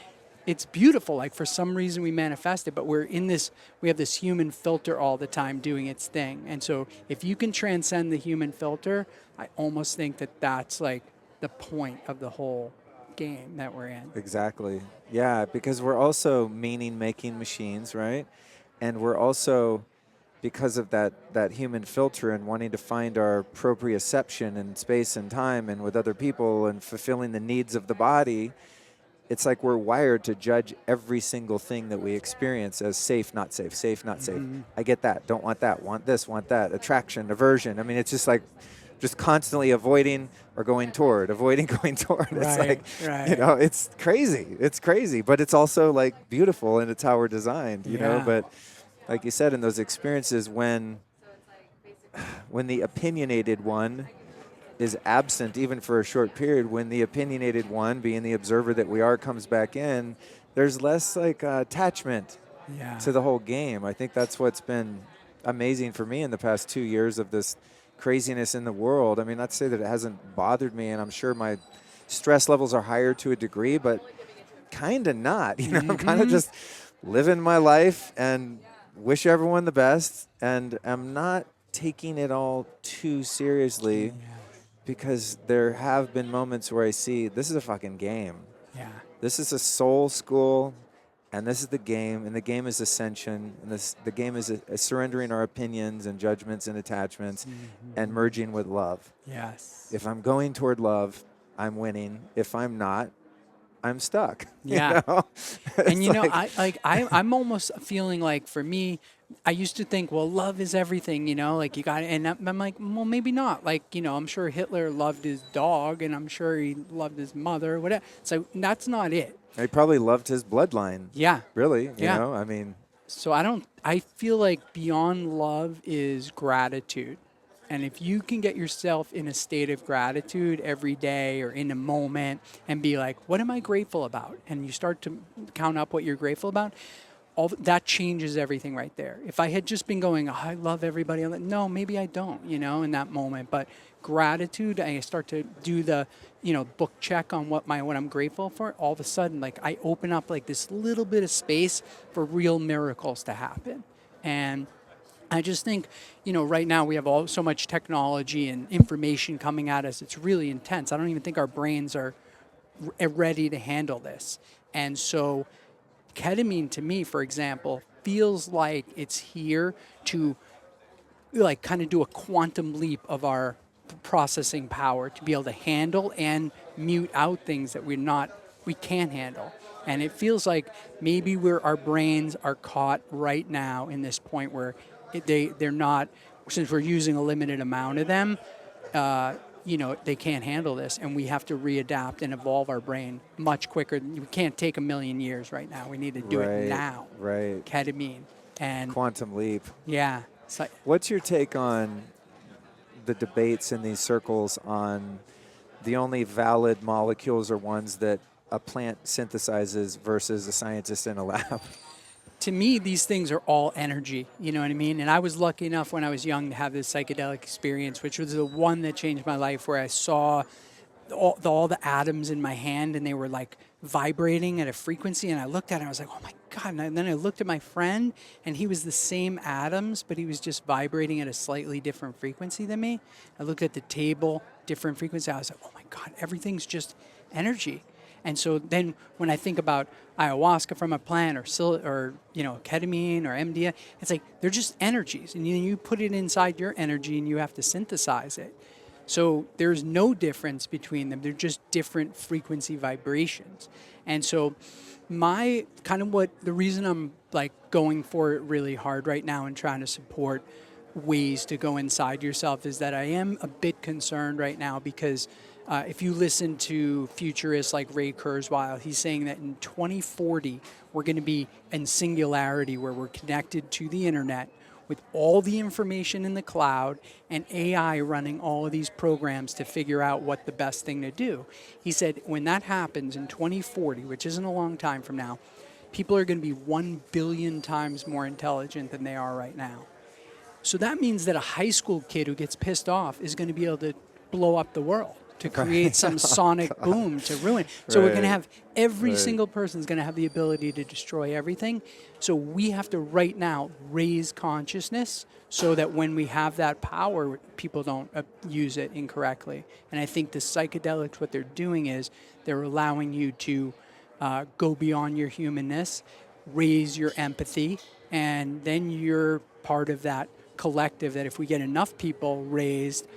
it's beautiful. Like for some reason we manifest it, but we have this human filter all the time doing its thing. And so if you can transcend the human filter, I almost think that that's like the point of the whole game that we're in. Exactly. Yeah, because we're also meaning-making machines, right? And we're also, because of that human filter and wanting to find our proprioception in space and time and with other people and fulfilling the needs of the body, it's like we're wired to judge every single thing that we experience as safe, not safe, safe, not safe. I get that, don't want that, want this, want that, attraction, aversion. I mean, it's just like just constantly avoiding or going toward, avoiding, going toward. It's like, it's crazy. It's crazy, but it's also like beautiful and it's how we're designed, you know? But like you said, in those experiences, when the opinionated one is absent, even for a short period, when the opinionated one, being the observer that we are, comes back in, there's less like attachment to the whole game. I think that's what's been amazing for me in the past 2 years of this craziness in the world. I mean, not to say that it hasn't bothered me, and I'm sure my stress levels are higher to a degree, but kind of not. I'm kind of just living my life and wish everyone the best, and I'm not taking it all too seriously because there have been moments where I see this is a fucking game. Yeah. This is a soul school. And this is the game, and the game is ascension, and the game is surrendering our opinions and judgments and attachments and merging with love. Yes. If I'm going toward love, I'm winning. If I'm not, I'm stuck. Yeah. And like, I'm almost feeling like for me, I used to think, well, love is everything, like you got it. And I'm like, well, maybe not. Like, I'm sure Hitler loved his dog and I'm sure he loved his mother, whatever. So that's not it. He probably loved his bloodline. Yeah. Really, you know, I mean. So I feel like beyond love is gratitude. And if you can get yourself in a state of gratitude every day or in a moment and be like, what am I grateful about? And you start to count up what you're grateful about, all that changes everything right there. If I had just been going, I love everybody, no, maybe I don't, in that moment. But gratitude, I start to do the, book check on what I'm grateful for. All of a sudden, like I open up like this little bit of space for real miracles to happen. And I just think, right now we have so much technology and information coming at us. It's really intense. I don't even think our brains are ready to handle this. And so ketamine to me, for example, feels like it's here to like kind of do a quantum leap of our processing power to be able to handle and mute out things that we can't handle. And it feels like maybe our brains are caught right now in this point where they're not, since we're using a limited amount of them, they can't handle this, and we have to readapt and evolve our brain much quicker. We can't take 1 million years right now. We need to do it now. Right. Ketamine and quantum leap. Yeah. What's your take on the debates in these circles on the only valid molecules are ones that a plant synthesizes versus a scientist in a lab? To me, these things are all energy, you know what I mean? And I was lucky enough when I was young to have this psychedelic experience, which was the one that changed my life, where I saw all the atoms in my hand, and they were like vibrating at a frequency, and I looked at it and I was like, oh my God. And then I looked at my friend, and he was the same atoms, but he was just vibrating at a slightly different frequency than me. I looked at the table, different frequency. I was like, oh my God, everything's just energy. And so then when I think about ayahuasca from a plant or ketamine or MDMA, it's like they're just energies. And you put it inside your energy and you have to synthesize it. So there's no difference between them. They're just different frequency vibrations. And so the reason I'm like going for it really hard right now and trying to support ways to go inside yourself is that I am a bit concerned right now because if you listen to futurists like Ray Kurzweil, he's saying that in 2040, we're going to be in singularity where we're connected to the internet with all the information in the cloud and AI running all of these programs to figure out what the best thing to do. He said when that happens in 2040, which isn't a long time from now, people are going to be 1 billion times more intelligent than they are right now. So that means that a high school kid who gets pissed off is going to be able to blow up the world, to create some sonic boom to ruin. So we're going to have every single person's going to have the ability to destroy everything. So we have to right now raise consciousness so that when we have that power, people don't use it incorrectly. And I think the psychedelics, what they're doing is they're allowing you to go beyond your humanness, raise your empathy, and then you're part of that collective that if we get enough people raised,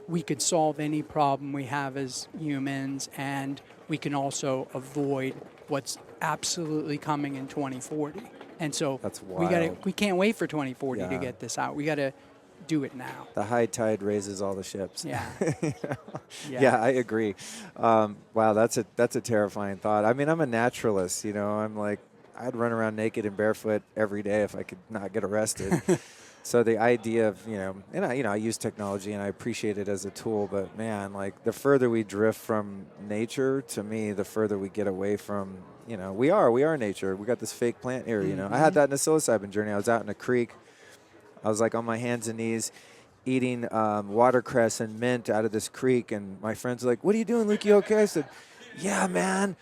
we could solve any problem we have as humans, and we can also avoid what's absolutely coming in 2040. And so that's wild. We can't wait for 2040 to get this out. We got to do it now. The high tide raises all the ships. Yeah. Yeah, I agree. Wow, that's a terrifying thought. I mean, I'm a naturalist. I'm like, I'd run around naked and barefoot every day if I could not get arrested. So the idea of, and I use technology and I appreciate it as a tool, but man, like the further we drift from nature, to me, the further we get away from, we are nature. We got this fake plant here, I had that in a psilocybin journey. I was out in a creek. I was like on my hands and knees eating watercress and mint out of this creek. And my friends were like, what are you doing, Luke? You okay? I said, yeah, man,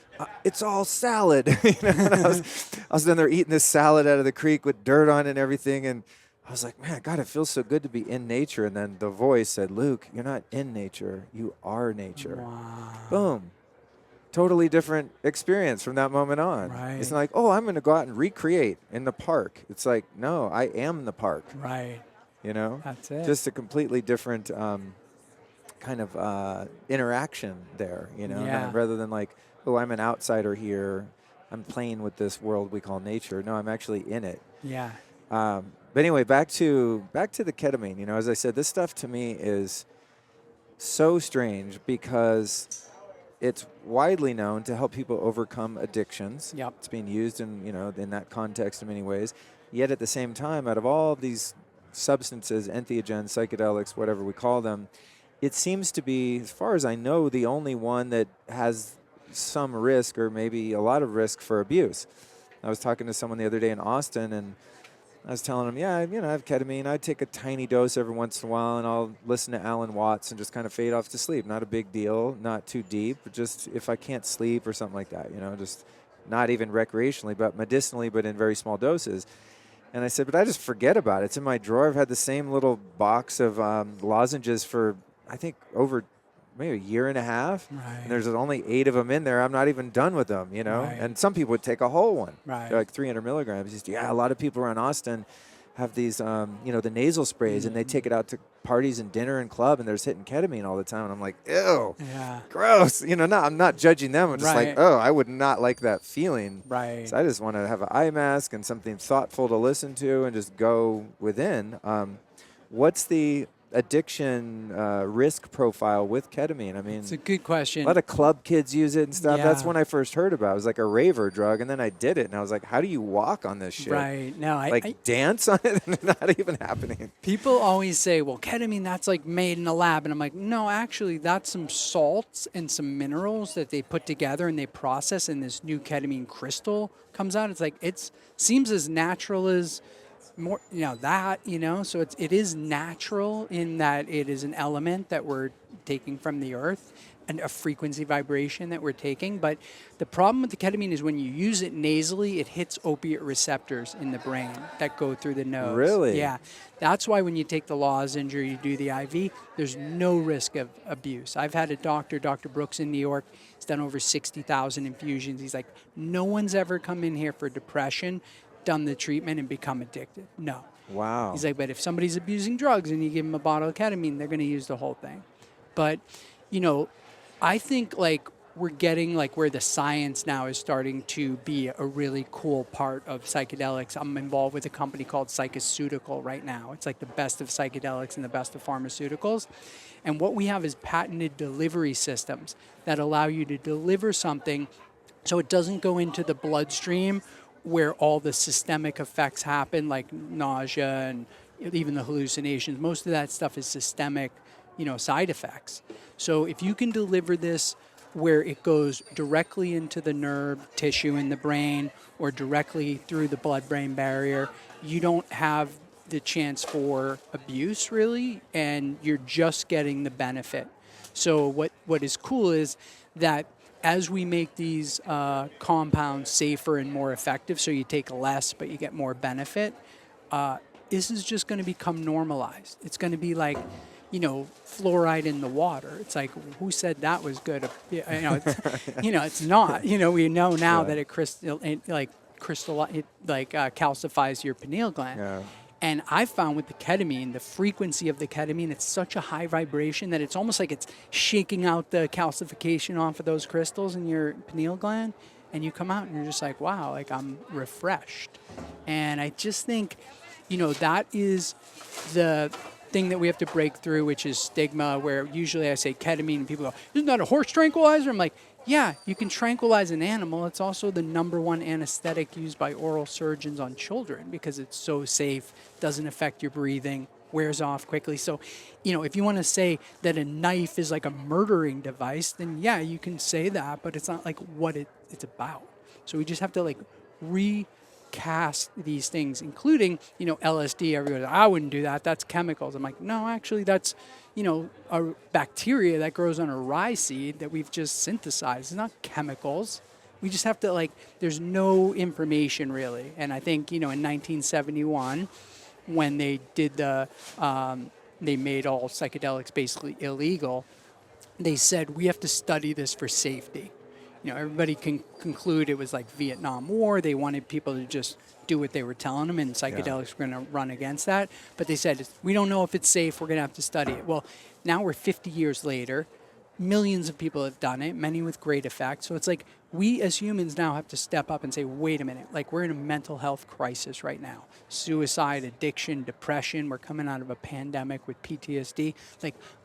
it's all salad. And I was in there eating this salad out of the creek with dirt on it and everything. And I was like, man, God, it feels so good to be in nature. And then the voice said, Luke, you're not in nature. You are nature. Wow. Boom. Totally different experience from that moment on. Right. It's not like, oh, I'm going to go out and recreate in the park. It's like, no, I am the park. Right. That's it. Just a completely different kind of interaction there, rather than like, oh, I'm an outsider here. I'm playing with this world we call nature. No, I'm actually in it. Yeah. But anyway, back to the ketamine. As I said, this stuff to me is so strange because it's widely known to help people overcome addictions. Yep. It's being used in that context in many ways. Yet at the same time, out of all of these substances, entheogens, psychedelics, whatever we call them, it seems to be, as far as I know, the only one that has some risk or maybe a lot of risk for abuse. I was talking to someone the other day in Austin, and I was telling him, I have ketamine. I take a tiny dose every once in a while, and I'll listen to Alan Watts and just kind of fade off to sleep. Not a big deal, not too deep, but just if I can't sleep or something like that, just not even recreationally, but medicinally, but in very small doses. And I said, but I just forget about it. It's in my drawer. I've had the same little box of lozenges for, I think, over maybe a year and a half. Right. And there's only 8 of them in there. I'm not even done with them, Right. And some people would take a whole one. Right. They're like 300 milligrams. A lot of people around Austin have these, the nasal sprays, and they take it out to parties and dinner and club, and they're just hitting ketamine all the time. And I'm like, ew, gross. I'm not judging them. I'm just like, oh, I would not like that feeling. Right. So I just want to have an eye mask and something thoughtful to listen to and just go within. What's the addiction risk profile with ketamine? I mean, it's a good question. A lot of club kids use it and stuff. Yeah. That's when I first heard about it. It was like a raver drug, and then I did it, and I was like, how do you walk on this shit? Right. No, I dance on it, and it's not even happening. People always say, well, ketamine, that's like made in a lab. And I'm like, no, actually, that's some salts and some minerals that they put together and they process, and this new ketamine crystal comes out. It's like, it seems as natural as more, so it is natural in that it is an element that we're taking from the earth and a frequency vibration that we're taking. But the problem with the ketamine is when you use it nasally, it hits opiate receptors in the brain that go through the nose. Really? Yeah. That's why when you take the lozenge or you do the IV, there's no risk of abuse. I've had a doctor, Dr. Brooks in New York, he's done over 60,000 infusions. He's like, no one's ever come in here for depression, done the treatment, and become addicted. No. Wow. He's like, but if somebody's abusing drugs and you give them a bottle of ketamine, they're going to use the whole thing. But, I think we're getting where the science now is starting to be a really cool part of psychedelics. I'm involved with a company called Psycheceutical right now. It's like the best of psychedelics and the best of pharmaceuticals. And what we have is patented delivery systems that allow you to deliver something so it doesn't go into the bloodstream where all the systemic effects happen, like nausea and even the hallucinations. Most of that stuff is systemic, side effects. So if you can deliver this where it goes directly into the nerve tissue in the brain or directly through the blood-brain barrier, you don't have the chance for abuse, really, and you're just getting the benefit. So what is cool is that as we make these compounds safer and more effective, so you take less but you get more benefit, this is just going to become normalized. It's going to be like, fluoride in the water. It's like, who said that was good? It's not. We know now that it calcifies your pineal gland. Yeah. And I found with the ketamine, the frequency of the ketamine, it's such a high vibration that it's almost like it's shaking out the calcification off of those crystals in your pineal gland. And you come out and you're just like, wow, I'm refreshed. And I just think, that is the thing that we have to break through, which is stigma, where usually I say ketamine and people go, isn't that a horse tranquilizer? I'm like, yeah, you can tranquilize an animal. It's also the #1 anesthetic used by oral surgeons on children because it's so safe, doesn't affect your breathing, wears off quickly. So, if you want to say that a knife is like a murdering device, then yeah, you can say that, but it's not like what it's about. So we just have to recast these things, including, LSD. Everybody, I wouldn't do that. That's chemicals. I'm like, no, actually, that's, a bacteria that grows on a rye seed that we've just synthesized. It's not chemicals. We just have to, there's no information really. And I think, in 1971, when they did they made all psychedelics basically illegal, they said, we have to study this for safety. Everybody can conclude it was like Vietnam War. They wanted people to just do what they were telling them, and psychedelics were going to run against that. But they said, we don't know if it's safe. We're going to have to study it. Well, now we're 50 years later. Millions of people have done it, many with great effect. So it's like we as humans now have to step up and say, wait a minute, we're in a mental health crisis right now. Suicide, addiction, depression. We're coming out of a pandemic with PTSD.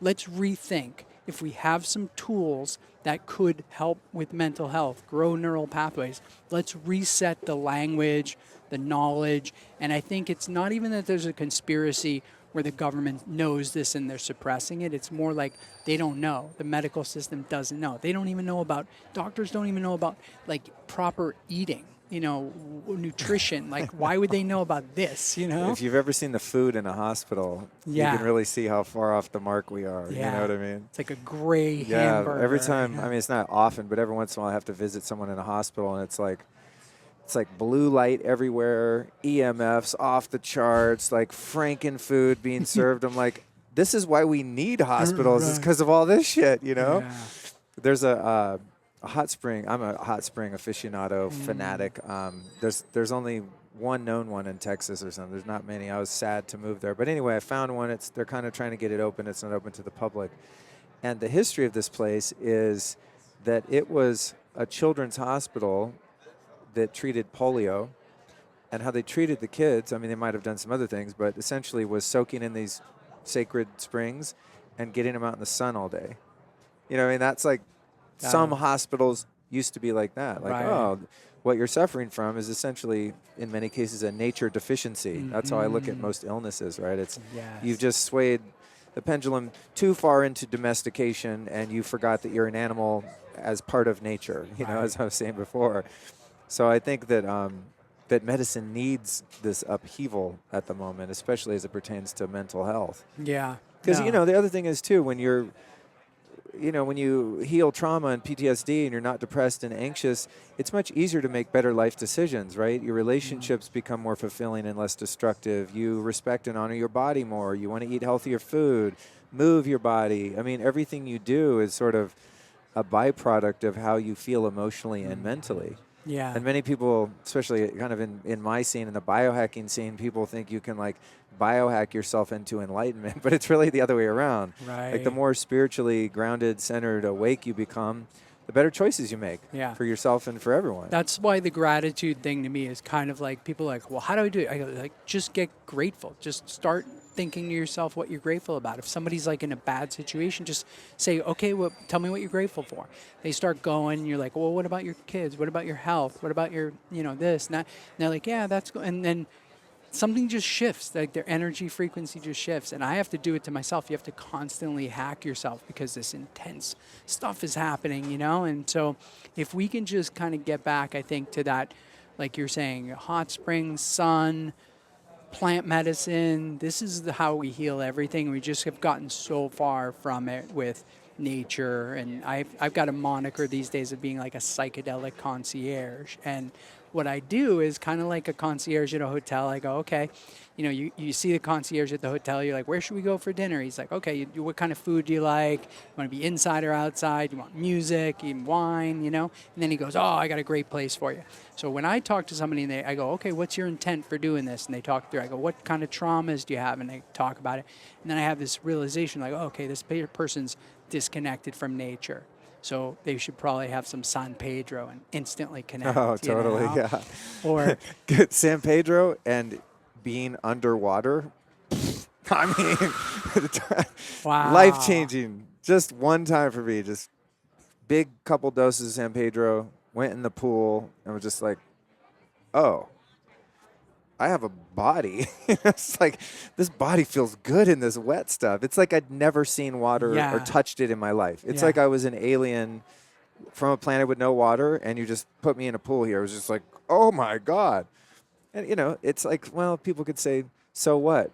Let's rethink. If we have some tools that could help with mental health, grow neural pathways, let's reset the language, the knowledge. And I think it's not even that there's a conspiracy where the government knows this and they're suppressing it. It's more like they don't know. The medical system doesn't know. They don't even know about, doctors don't even know about proper eating, nutrition. Why would they know about this, If you've ever seen the food in a hospital, you can really see how far off the mark we are. Yeah. You know what I mean? It's like a gray hamburger. Every time, it's not often, but every once in a while I have to visit someone in a hospital and it's like blue light everywhere, EMFs off the charts, Franken food being served. I'm like, this is why we need hospitals. Right. It's because of all this shit, Yeah. There's a hot spring. I'm a hot spring aficionado, fanatic. There's only one known one in Texas or something. There's not many. I was sad to move there. But anyway, I found one. They're kind of trying to get it open. It's not open to the public. And the history of this place is that it was a children's hospital that treated polio, and how they treated the kids. They might have done some other things, but essentially was soaking in these sacred springs and getting them out in the sun all day. That's some hospitals used to be like that. Oh, what you're suffering from is essentially, in many cases, a nature deficiency. Mm-hmm. That's how I look at most illnesses, right? It's you've just swayed the pendulum too far into domestication, and you forgot that you're an animal as part of nature, as I was saying before. So I think that that medicine needs this upheaval at the moment, especially as it pertains to mental health. Yeah. Because, No. the other thing is, too, when when you heal trauma and PTSD and you're not depressed and anxious, it's much easier to make better life decisions, right? Your relationships become more fulfilling and less destructive. You respect and honor your body more. You want to eat healthier food, move your body. I mean, everything you do is sort of a byproduct of how you feel emotionally and mentally. Yeah. And many people, especially kind of in my scene, in the biohacking scene, people think you can biohack yourself into enlightenment, but it's really the other way around. Right. Like the more spiritually grounded, centered, awake you become, the better choices you make for yourself and for everyone. That's why the gratitude thing to me is kind of like, people are like, well, how do I do it? I go, just get grateful. Just start thinking to yourself what you're grateful about. If somebody's in a bad situation, just say, okay, well, tell me what you're grateful for. They start going, and you're like, well, what about your kids? What about your health? What about your, this and that? And they're like, yeah, that's good. And then something just shifts, their energy frequency just shifts. And I have to do it to myself. You have to constantly hack yourself because this intense stuff is happening, And so if we can just kind of get back, I think, to that, like you're saying, hot springs, sun, plant medicine, this is how we heal everything. We just have gotten so far from it with nature. And I've got a moniker these days of being like a psychedelic concierge. And what I do is kind of like a concierge at a hotel. I go, okay, you see the concierge at the hotel. You're like, where should we go for dinner? He's like, okay, what kind of food do you like? You want to be inside or outside? You want music, you want wine, And then he goes, oh, I got a great place for you. So when I talk to somebody, and I go, okay, what's your intent for doing this? And they talk through. I go, what kind of traumas do you have? And they talk about it. And then I have this realization, like, oh, okay, this person's disconnected from nature. So they should probably have some San Pedro and instantly connect. Oh, totally, yeah. Or good San Pedro and being underwater. I mean, wow, life-changing. Just one time for me. Just big couple doses of San Pedro. Went in the pool and was just like, oh, I have a body. It's like, this body feels good in this wet stuff. It's like I'd never seen water or touched it in my life. It's like I was an alien from a planet with no water, and you just put me in a pool here. I was just like, oh my God. And, it's like, well, people could say, so what?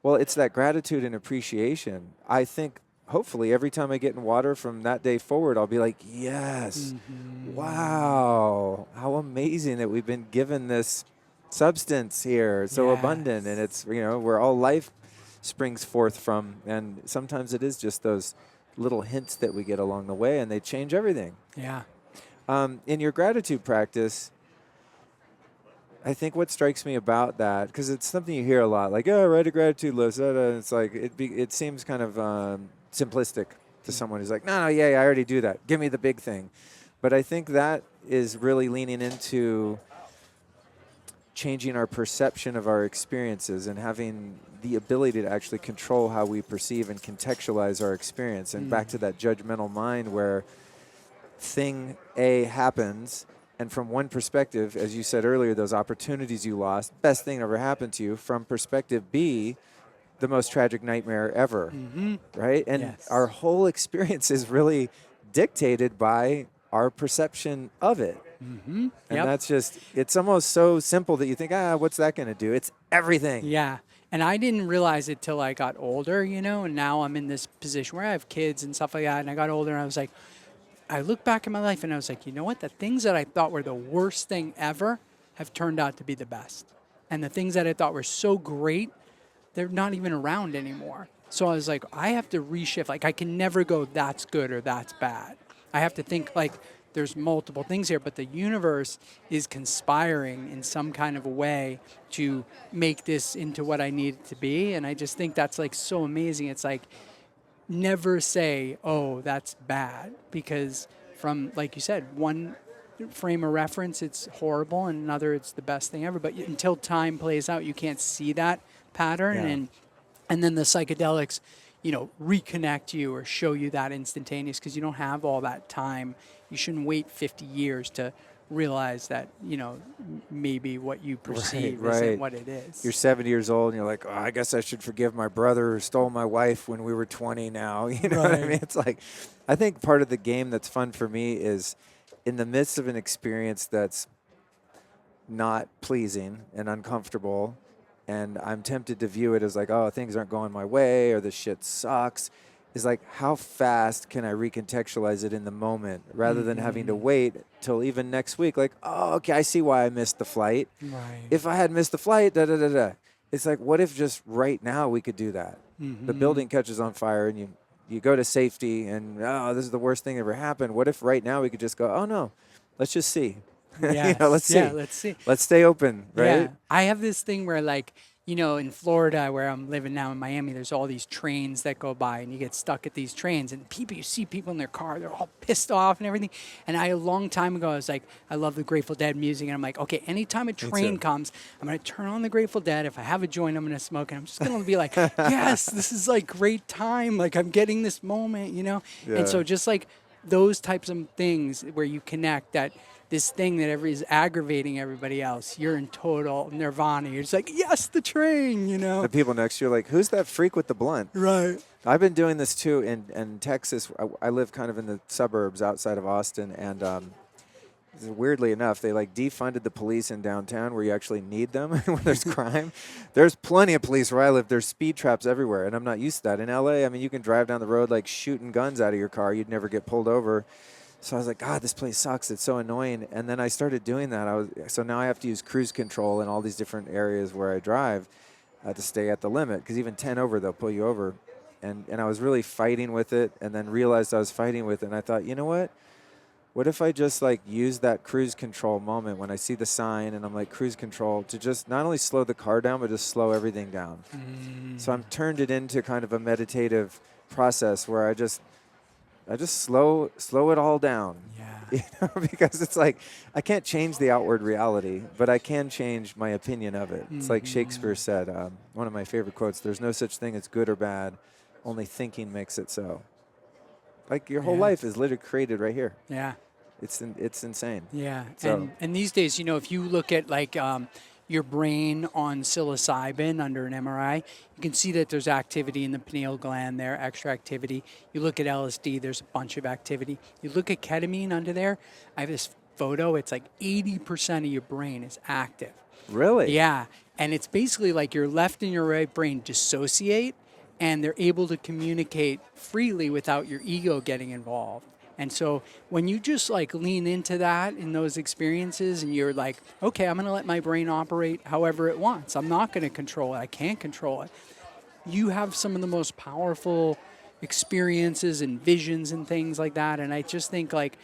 Well, it's that gratitude and appreciation. I think, hopefully, every time I get in water from that day forward, I'll be like, yes, wow, how amazing that we've been given this substance here, so abundant, and it's where all life springs forth from. And sometimes it is just those little hints that we get along the way, and they change everything. In your gratitude practice, I think what strikes me about that, because it's something you hear a lot, like, oh, write a gratitude list, and it's like it seems kind of simplistic to someone who's like, no, I already do that, give me the big thing. But I think that is really leaning into changing our perception of our experiences and having the ability to actually control how we perceive and contextualize our experience. And back to that judgmental mind where thing A happens, and from one perspective, as you said earlier, those opportunities you lost, best thing that ever happened to you. From perspective B, the most tragic nightmare ever, right? And our whole experience is really dictated by our perception of it. And that's just, it's almost so simple that you think, what's that going to do? It's everything. Yeah. And I didn't realize it till I got older, and now I'm in this position where I have kids and stuff like that. And I got older and I was like, I look back in my life and I was like, you know what? The things that I thought were the worst thing ever have turned out to be the best. And the things that I thought were so great, they're not even around anymore. So I was like, I have to reshift. Like, I can never go, that's good or that's bad. I have to think like, there's multiple things here, but the universe is conspiring in some kind of a way to make this into what I need it to be. And I just think that's like so amazing. It's like, never say, oh, that's bad, because from, like you said, one frame of reference, it's horrible, and another, it's the best thing ever. But until time plays out, you can't see that pattern. And then the psychedelics, reconnect you or show you that instantaneous, because you don't have all that time. You shouldn't wait 50 years to realize that, maybe what you perceive isn't what it is. You're 70 years old and you're like, I guess I should forgive my brother who stole my wife when we were 20 now. You know what I mean? It's like, I think part of the game that's fun for me is in the midst of an experience that's not pleasing and uncomfortable, and I'm tempted to view it as like, oh, things aren't going my way or this shit sucks, is like, how fast can I recontextualize it in the moment rather than having to wait till even next week? Like, oh, okay, I see why I missed the flight. Right. If I had missed the flight, da-da-da-da. It's like, what if just right now we could do that? The building catches on fire and you go to safety and, oh, this is the worst thing ever happened. What if right now we could just go, oh, no, let's just see. Yes. Let's see. Yeah, let's see. Let's stay open, right? Yeah. I have this thing where, like, you know, in Florida, where I'm living now in Miami, there's all these trains that go by, and you get stuck at these trains, and you see people in their car, they're all pissed off and everything. And a long time ago, I was like, I love the Grateful Dead music, and I'm like, okay, anytime a train comes, I'm going to turn on the Grateful Dead. If I have a joint, I'm going to smoke, and I'm just going to be like, yes, this is like great time. Like, I'm getting this moment, you know? Yeah. And so just like those types of things where you connect that this thing that is aggravating everybody else, you're in total nirvana. You're just like, yes, the train, you know? The people next to you are like, who's that freak with the blunt? Right. I've been doing this too in Texas. I live kind of in the suburbs outside of Austin, and weirdly enough, they like defunded the police in downtown where you actually need them when there's crime. There's plenty of police where I live. There's speed traps everywhere, and I'm not used to that. In LA, I mean, you can drive down the road like shooting guns out of your car. You'd never get pulled over. So I was like, God, this place sucks. It's so annoying. And then I started doing that. So now I have to use cruise control in all these different areas where I drive to stay at the limit, because even 10 over, they'll pull you over. And I was really fighting with it, and then realized I was fighting with it. And I thought, you know what? What if I just like use that cruise control moment when I see the sign and I'm like, cruise control, to just not only slow the car down, but just slow everything down. So I'm turned it into kind of a meditative process where I just slow it all down. Yeah. You know, because it's like, I can't change the outward reality, but I can change my opinion of it. It's like Shakespeare said, one of my favorite quotes, there's no such thing as good or bad, only thinking makes it so. Like, your whole life is literally created right here. Yeah. It's insane. Yeah. So. And these days, you know, if you look at like your brain on psilocybin under an MRI, you can see that there's activity in the pineal gland there, extra activity. You look at LSD, there's a bunch of activity. You look at ketamine under there, I have this photo, it's like 80% of your brain is active. Really? Yeah. And it's basically like your left and your right brain dissociate, and they're able to communicate freely without your ego getting involved. And so when you just like lean into that in those experiences, and you're like, okay, I'm going to let my brain operate however it wants. I'm not going to control it. I can't control it. You have some of the most powerful experiences and visions and things like that. And I just think, like,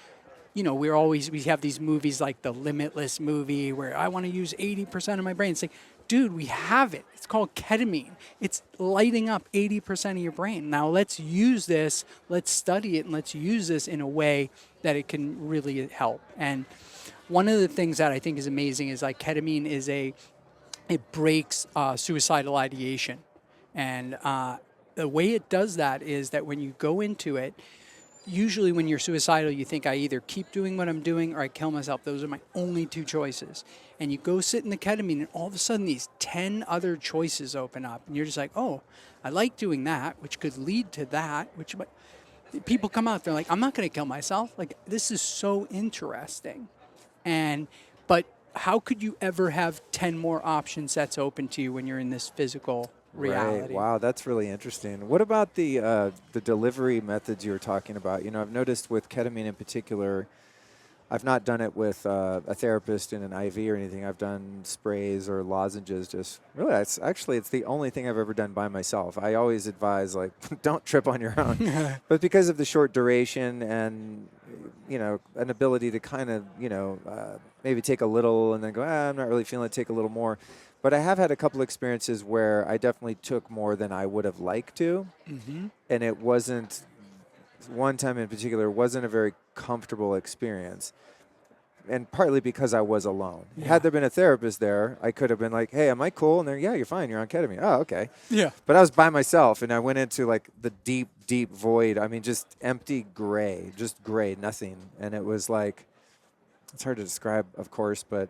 you know, we have these movies like the Limitless movie where I want to use 80% of my brain. It's like, dude, we have it. It's called ketamine. It's lighting up 80% of your brain. Now let's use this, let's study it, and let's use this in a way that it can really help. And one of the things that I think is amazing is like ketamine it breaks suicidal ideation. And the way it does that is that when you go into it, usually when you're suicidal, you think, I either keep doing what I'm doing or I kill myself. Those are my only two choices. And you go sit in the ketamine, and all of a sudden these 10 other choices open up. And you're just like, oh, I like doing that, which could lead to that. People come out, they're like, I'm not going to kill myself. Like, this is so interesting. But how could you ever have 10 more option sets open to you when you're in this physical reality? Right. Wow, that's really interesting. What about the delivery methods you were talking about? You know, I've noticed with ketamine in particular, I've not done it with a therapist in an IV or anything. I've done sprays or lozenges. Just really, it's the only thing I've ever done by myself. I always advise, like, don't trip on your own. But because of the short duration and, you know, an ability to kind of, you know, maybe take a little and then go, I'm not really feeling it, take a little more. But I have had a couple experiences where I definitely took more than I would have liked to. Mm-hmm. And it wasn't, one time in particular, wasn't a very comfortable experience. And partly because I was alone. Yeah. Had there been a therapist there, I could have been like, hey, am I cool? And they're, yeah, you're fine. You're on ketamine. Oh, okay. Yeah. But I was by myself, and I went into like the deep, deep void. I mean, just empty gray, just gray, nothing. And it was like, it's hard to describe, of course, but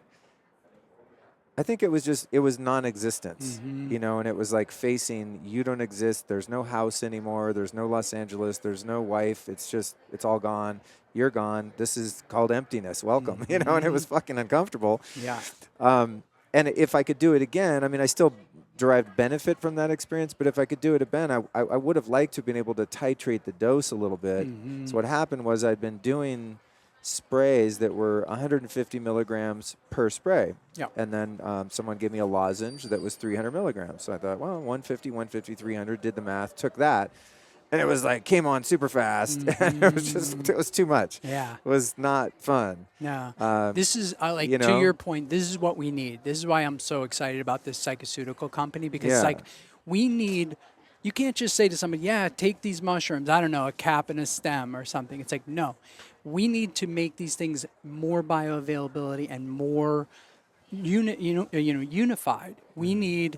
I think it was non-existence, you know, and it was like facing, you don't exist. There's no house anymore. There's no Los Angeles. There's no wife. It's all gone. You're gone. This is called emptiness. Welcome, you know, and it was fucking uncomfortable. Yeah. And if I could do it again, I mean, I still derived benefit from that experience, but if I could do it again, I would have liked to have been able to titrate the dose a little bit. So what happened was I'd been doing sprays that were 150 milligrams per spray. Yeah. And then someone gave me a lozenge that was 300 milligrams. So I thought, well, 150, 300, did the math, took that. And it was like, came on super fast. And it was too much. Yeah. It was not fun. No. This is, like, you to know? your point, this is what we need. This is why I'm so excited about this psychoceutical company, because Yeah. it's like, we need, you can't just say to somebody, yeah, take these mushrooms, I don't know, a cap and a stem or something. It's like, no. We need to make these things more bioavailability and more unified. We need,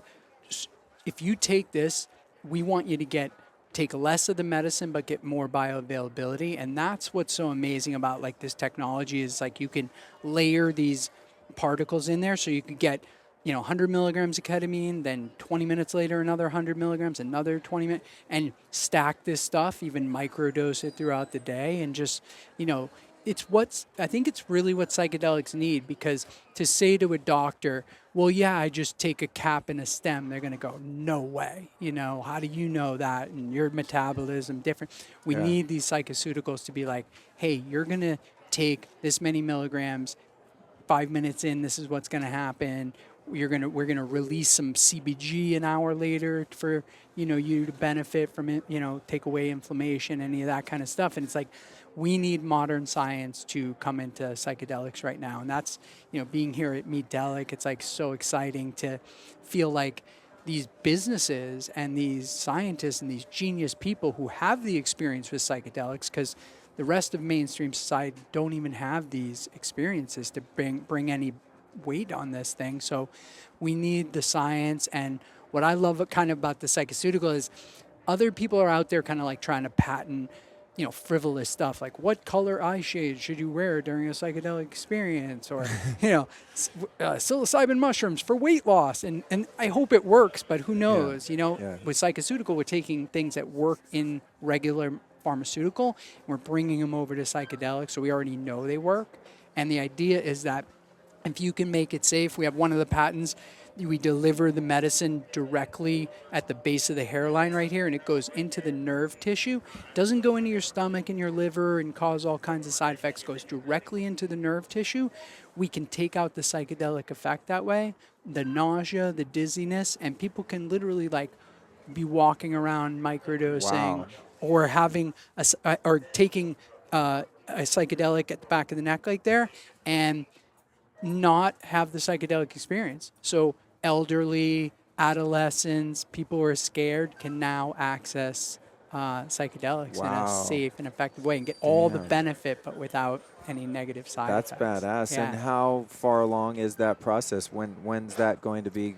if you take this, we want you to take less of the medicine but get more bioavailability, and that's what's so amazing about like this technology is like you can layer these particles in there, so you could get 100 milligrams of ketamine, then 20 minutes later another 100 milligrams, another 20 minutes, and stack this stuff, even microdose it throughout the day, and just I think it's really what psychedelics need, because to say to a doctor, well, yeah, I just take a cap and a stem, they're going to go, no way. How do you know that? And your metabolism different. We need these psychoceuticals to be like, hey, you're going to take this many milligrams, 5 minutes in, this is what's going to happen. We're gonna release some CBG an hour later for you to benefit from it, take away inflammation, any of that kind of stuff. And it's like, we need modern science to come into psychedelics right now, and that's being here at Meet Delic. It's like so exciting to feel like these businesses and these scientists and these genius people who have the experience with psychedelics, because the rest of mainstream society don't even have these experiences to bring any weight on this thing. So we need the science. And what I love kind of about the psychoceutical is other people are out there kind of like trying to patent frivolous stuff like what color eye shade should you wear during a psychedelic experience, or psilocybin mushrooms for weight loss, and I hope it works, but who knows. With psychoceutical, we're taking things that work in regular pharmaceutical and we're bringing them over to psychedelics, so we already know they work. And the idea is that if you can make it safe, we have one of the patents, we deliver the medicine directly at the base of the hairline right here, and it goes into the nerve tissue. It doesn't go into your stomach and your liver and cause all kinds of side effects. It goes directly into the nerve tissue. We can take out the psychedelic effect that way, the nausea, the dizziness, and people can literally like be walking around microdosing or having or taking a psychedelic at the back of the neck like there, and not have the psychedelic experience. So elderly, adolescents, people who are scared can now access psychedelics in a safe and effective way and get all the benefit, but without any negative side effects. That's badass. Yeah. And how far along is that process? When's that going to be,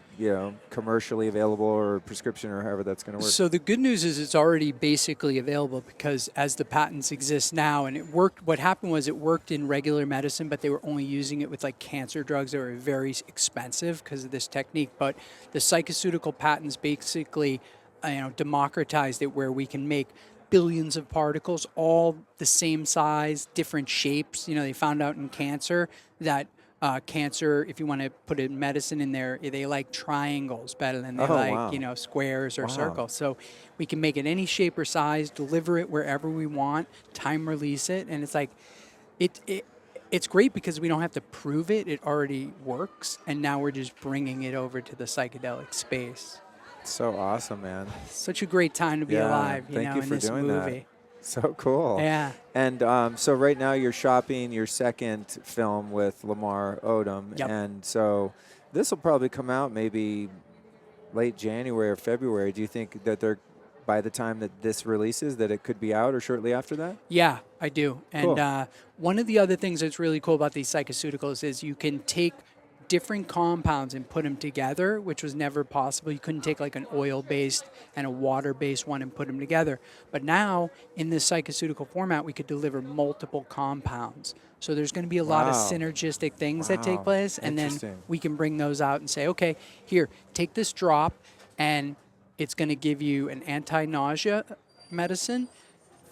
commercially available, or prescription, or however that's going to work? So the good news is it's already basically available, because as the patents exist now, and it worked, what happened was it worked in regular medicine, but they were only using it with like cancer drugs that were very expensive because of this technique. But the psychoceutical patents basically democratized it, where we can make billions of particles, all the same size, different shapes. They found out in cancer that cancer, if you want to put a medicine in there, they like triangles better than they squares or circles. So we can make it any shape or size, deliver it wherever we want, time release it, and it's like it's great because we don't have to prove it. It already works, and now we're just bringing it over to the psychedelic space. So awesome, man. Such a great time to be alive, thank you in for this doing movie. That. So cool. Yeah. And so right now you're shopping your second film with Lamar Odom. Yep. And so this will probably come out maybe late January or February. Do you think that by the time that this releases, that it could be out, or shortly after that? Yeah, I do. Cool. And one of the other things that's really cool about these psychoceuticals is you can take different compounds and put them together, which was never possible. You couldn't take like an oil-based and a water-based one and put them together. But now, in this psychoceutical format, we could deliver multiple compounds. So there's going to be a lot of synergistic things that take place, and then we can bring those out and say, okay, here, take this drop, and it's going to give you an anti-nausea medicine.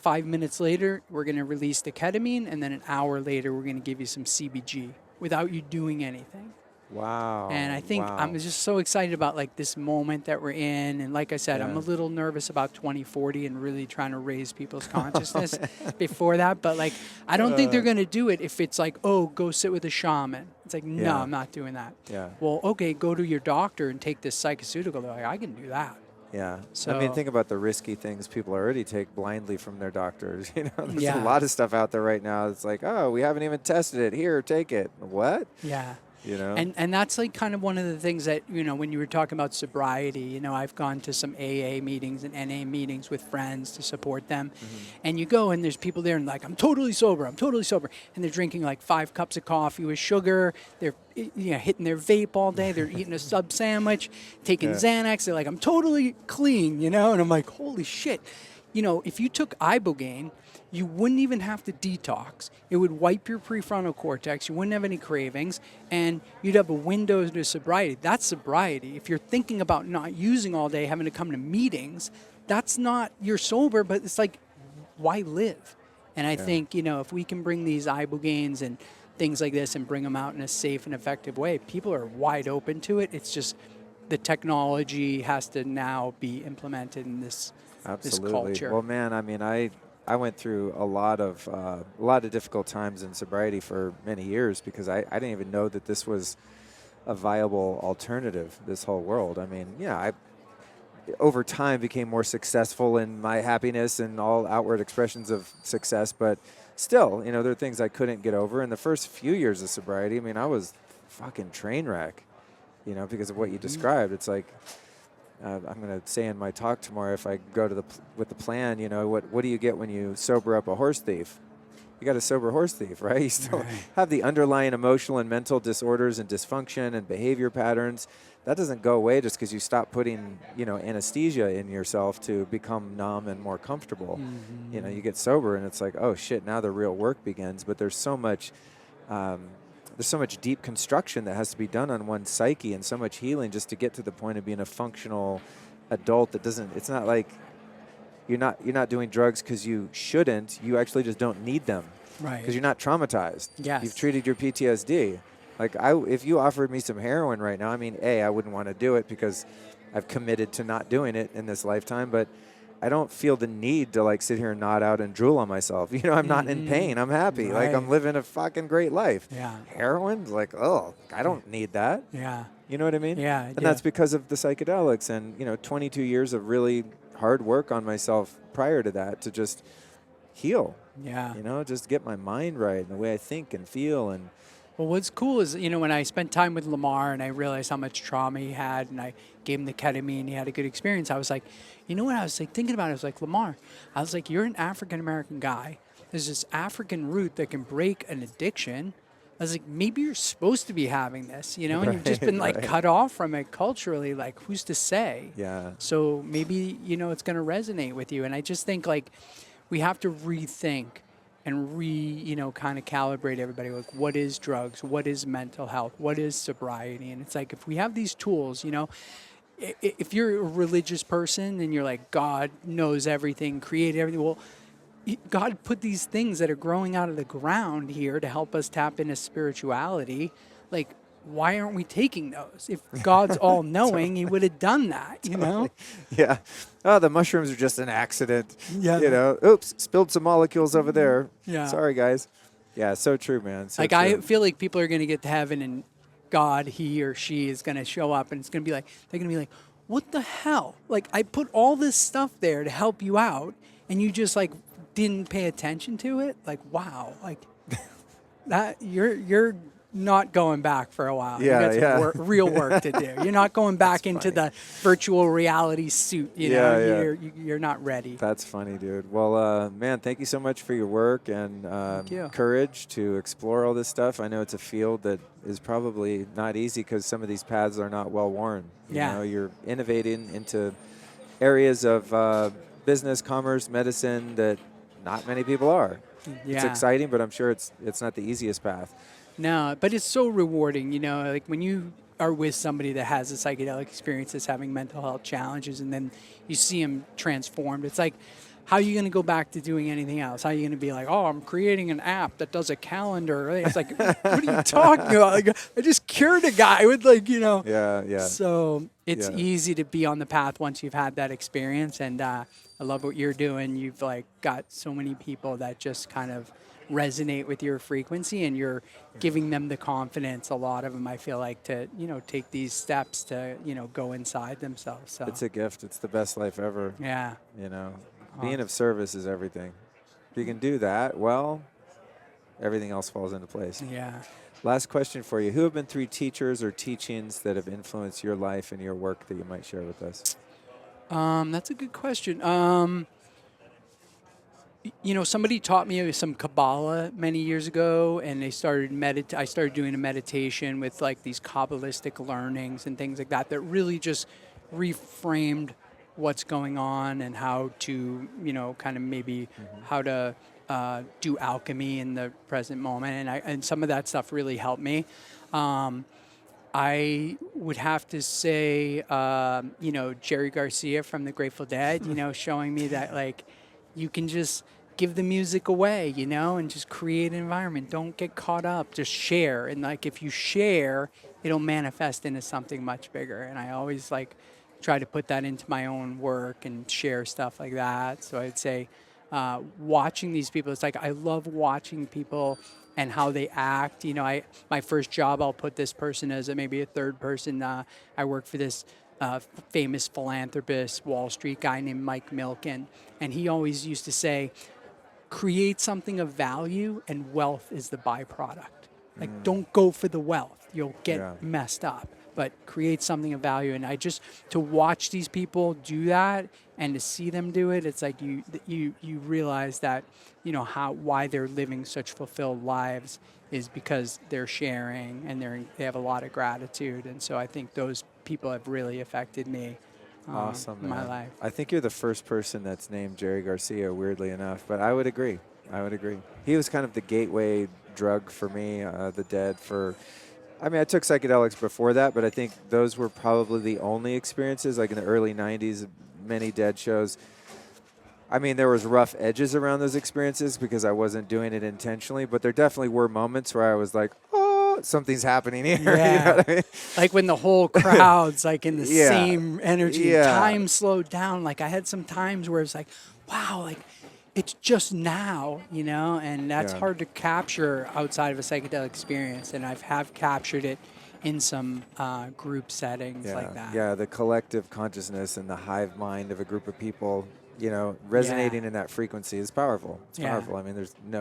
5 minutes later, we're going to release the ketamine, and then an hour later, we're going to give you some CBG without you doing anything. Wow. And I think I'm just so excited about like this moment that we're in. And like I said, I'm a little nervous about 2040 and really trying to raise people's consciousness before that. But like, I don't think they're going to do it if it's like, oh, go sit with a shaman. It's like, no, I'm not doing that. Yeah. Well, okay, go to your doctor and take this psychoceutical. They're like, I can do that. Yeah. So, I mean, think about the risky things people already take blindly from their doctors. You know, there's Yeah. a lot of stuff out there right now. It's like, oh, we haven't even tested it. Here, take it. What? Yeah. You know? And that's like kind of one of the things that, you know, when you were talking about sobriety, you know, I've gone to some AA meetings and NA meetings with friends to support them. And you go and there's people there and like, I'm totally sober. And they're drinking like 5 cups of coffee with sugar. They're, you know, hitting their vape all day. They're eating a sub sandwich, taking Xanax. They're like, I'm totally clean, you know? And I'm like, holy shit. You know, if you took ibogaine, you wouldn't even have to detox. It would wipe your prefrontal cortex. You wouldn't have any cravings, and you'd have a window to sobriety. That's sobriety. If you're thinking about not using all day, having to come to meetings, that's not, you're sober, but it's like, why live? And I think, you know, if we can bring these ibogaines and things like this and bring them out in a safe and effective way, people are wide open to it. It's just the technology has to now be implemented in this culture. Well, man, I mean, I went through a lot of difficult times in sobriety for many years because I didn't even know that this was a viable alternative, this whole world. I mean, yeah, I over time became more successful in my happiness and all outward expressions of success, but still, you know, there are things I couldn't get over. In the first few years of sobriety, I mean, I was fucking train wreck, you know, because of what you described. It's like, I'm going to say in my talk tomorrow, if I go to with the plan, you know, what do you get when you sober up a horse thief? You got a sober horse thief, right? You still have the underlying emotional and mental disorders and dysfunction and behavior patterns. That doesn't go away just because you stop putting, you know, anesthesia in yourself to become numb and more comfortable. You know, you get sober and it's like, oh shit, now the real work begins. But there's so much deep construction that has to be done on one's psyche and so much healing just to get to the point of being a functional adult that doesn't, it's not like you're not doing drugs because you shouldn't, you actually just don't need them. Right. Because you're not traumatized. Yes. You've treated your PTSD. Like if you offered me some heroin right now, I mean, I wouldn't want to do it because I've committed to not doing it in this lifetime, but I don't feel the need to like sit here and nod out and drool on myself. You know, I'm not in pain. I'm happy. Like I'm living a fucking great life. Yeah. Heroin, like, oh, I don't need that. Yeah. You know what I mean? Yeah. And that's because of the psychedelics and, you know, 22 years of really hard work on myself prior to that to just heal. Yeah. You know, just get my mind right and the way I think and feel. And well, what's cool is, you know, when I spent time with Lamar and I realized how much trauma he had and I gave him the ketamine, he had a good experience. I was like, you know what? I was like thinking about it. I was like, Lamar, I was like, you're an African-American guy. There's this African root that can break an addiction. I was like, maybe you're supposed to be having this, you know, and you've just been like cut off from it culturally. Like, who's to say? Yeah. So maybe, you know, it's going to resonate with you. And I just think like we have to rethink and you know, kind of calibrate everybody. Like, what is drugs? What is mental health? What is sobriety? And it's like, if we have these tools, you know, if you're a religious person and you're like, God knows everything, created everything, well, God put these things that are growing out of the ground here to help us tap into spirituality. Like, why aren't we taking those? If God's all-knowing, he would have done that, you know? Yeah. Oh, the mushrooms are just an accident. Yeah. You know, oops, spilled some molecules over there. Yeah. Sorry, guys. Yeah, so true, man. So like, true. I feel like people are going to get to heaven and God, he or she, is going to show up and it's going to be like, they're going to be like, what the hell? Like, I put all this stuff there to help you out and you just, like, didn't pay attention to it? Like, wow. Like, that, you're not going back for a while. Yeah, you got some real work to do. You're not going back into the virtual reality suit. You know, you're not ready. That's funny, dude. Well, man, thank you so much for your work and courage to explore all this stuff. I know it's a field that is probably not easy because some of these paths are not well worn. You know, you're innovating into areas of business, commerce, medicine that not many people are. It's exciting, but I'm sure it's not the easiest path. No, but it's so rewarding, you know, like when you are with somebody that has a psychedelic experience that's having mental health challenges and then you see them transformed. It's like, how are you going to go back to doing anything else? How are you going to be like, oh, I'm creating an app that does a calendar? It's like, what are you talking about? Like, I just cured a guy with like, you know. Yeah. So it's easy to be on the path once you've had that experience. And I love what you're doing. You've like got so many people that just kind of resonate with your frequency and you're giving them the confidence, a lot of them I feel like, to, you know, take these steps to, you know, go inside themselves. So it's a gift. It's the best life ever. Yeah. You know, being of service is everything. If you can do that, well, everything else falls into place. Yeah. Last question for you. Who have been 3 teachers or teachings that have influenced your life and your work that you might share with us? That's a good question. You know, somebody taught me some Kabbalah many years ago, and they started I started doing a meditation with like these Kabbalistic learnings and things like that really just reframed what's going on and how to, you know, kind of maybe how to do alchemy in the present moment, and some of that stuff really helped me. I would have to say, you know, Jerry Garcia from the Grateful Dead, you know, showing me that like you can just give the music away, you know, and just create an environment. Don't get caught up. Just share. And like if you share, it'll manifest into something much bigger. And I always like try to put that into my own work and share stuff like that. So I'd say watching these people, it's like I love watching people and how they act. You know, my first job, I'll put this person as maybe a third person. I work for this famous philanthropist, Wall Street guy named Mike Milken. And he always used to say, create something of value and wealth is the byproduct. Like, don't go for the wealth. You'll get messed up. But create something of value. And to watch these people do that and to see them do it, it's like you realize that, you know, why they're living such fulfilled lives is because they're sharing and they have a lot of gratitude. And so I think those people have really affected me. Awesome, in my life. I think you're the first person that's named Jerry Garcia, weirdly enough, but I would agree. He was kind of the gateway drug for me, the Dead I mean, I took psychedelics before that, but I think those were probably the only experiences, like in the early 90s, many Dead shows. I mean, there was rough edges around those experiences because I wasn't doing it intentionally, but there definitely were moments where I was like, oh, something's happening here. Yeah. You know what I mean? Like when the whole crowd's like in the same energy, time slowed down. Like I had some times where it's like, wow, like it's just now, you know, and that's hard to capture outside of a psychedelic experience. And have captured it in some group settings like that. Yeah, the collective consciousness and the hive mind of a group of people, you know, resonating in that frequency is powerful. It's powerful. I mean,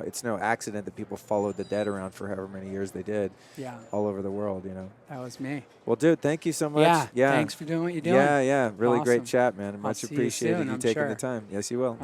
it's no accident that people followed the Dead around for however many years they did. Yeah. All over the world, you know. That was me. Well, dude, thank you so much. Yeah. Thanks for doing what you're doing. Yeah. Really awesome. Great chat, man. Much appreciated you taking the time. Yes, you will.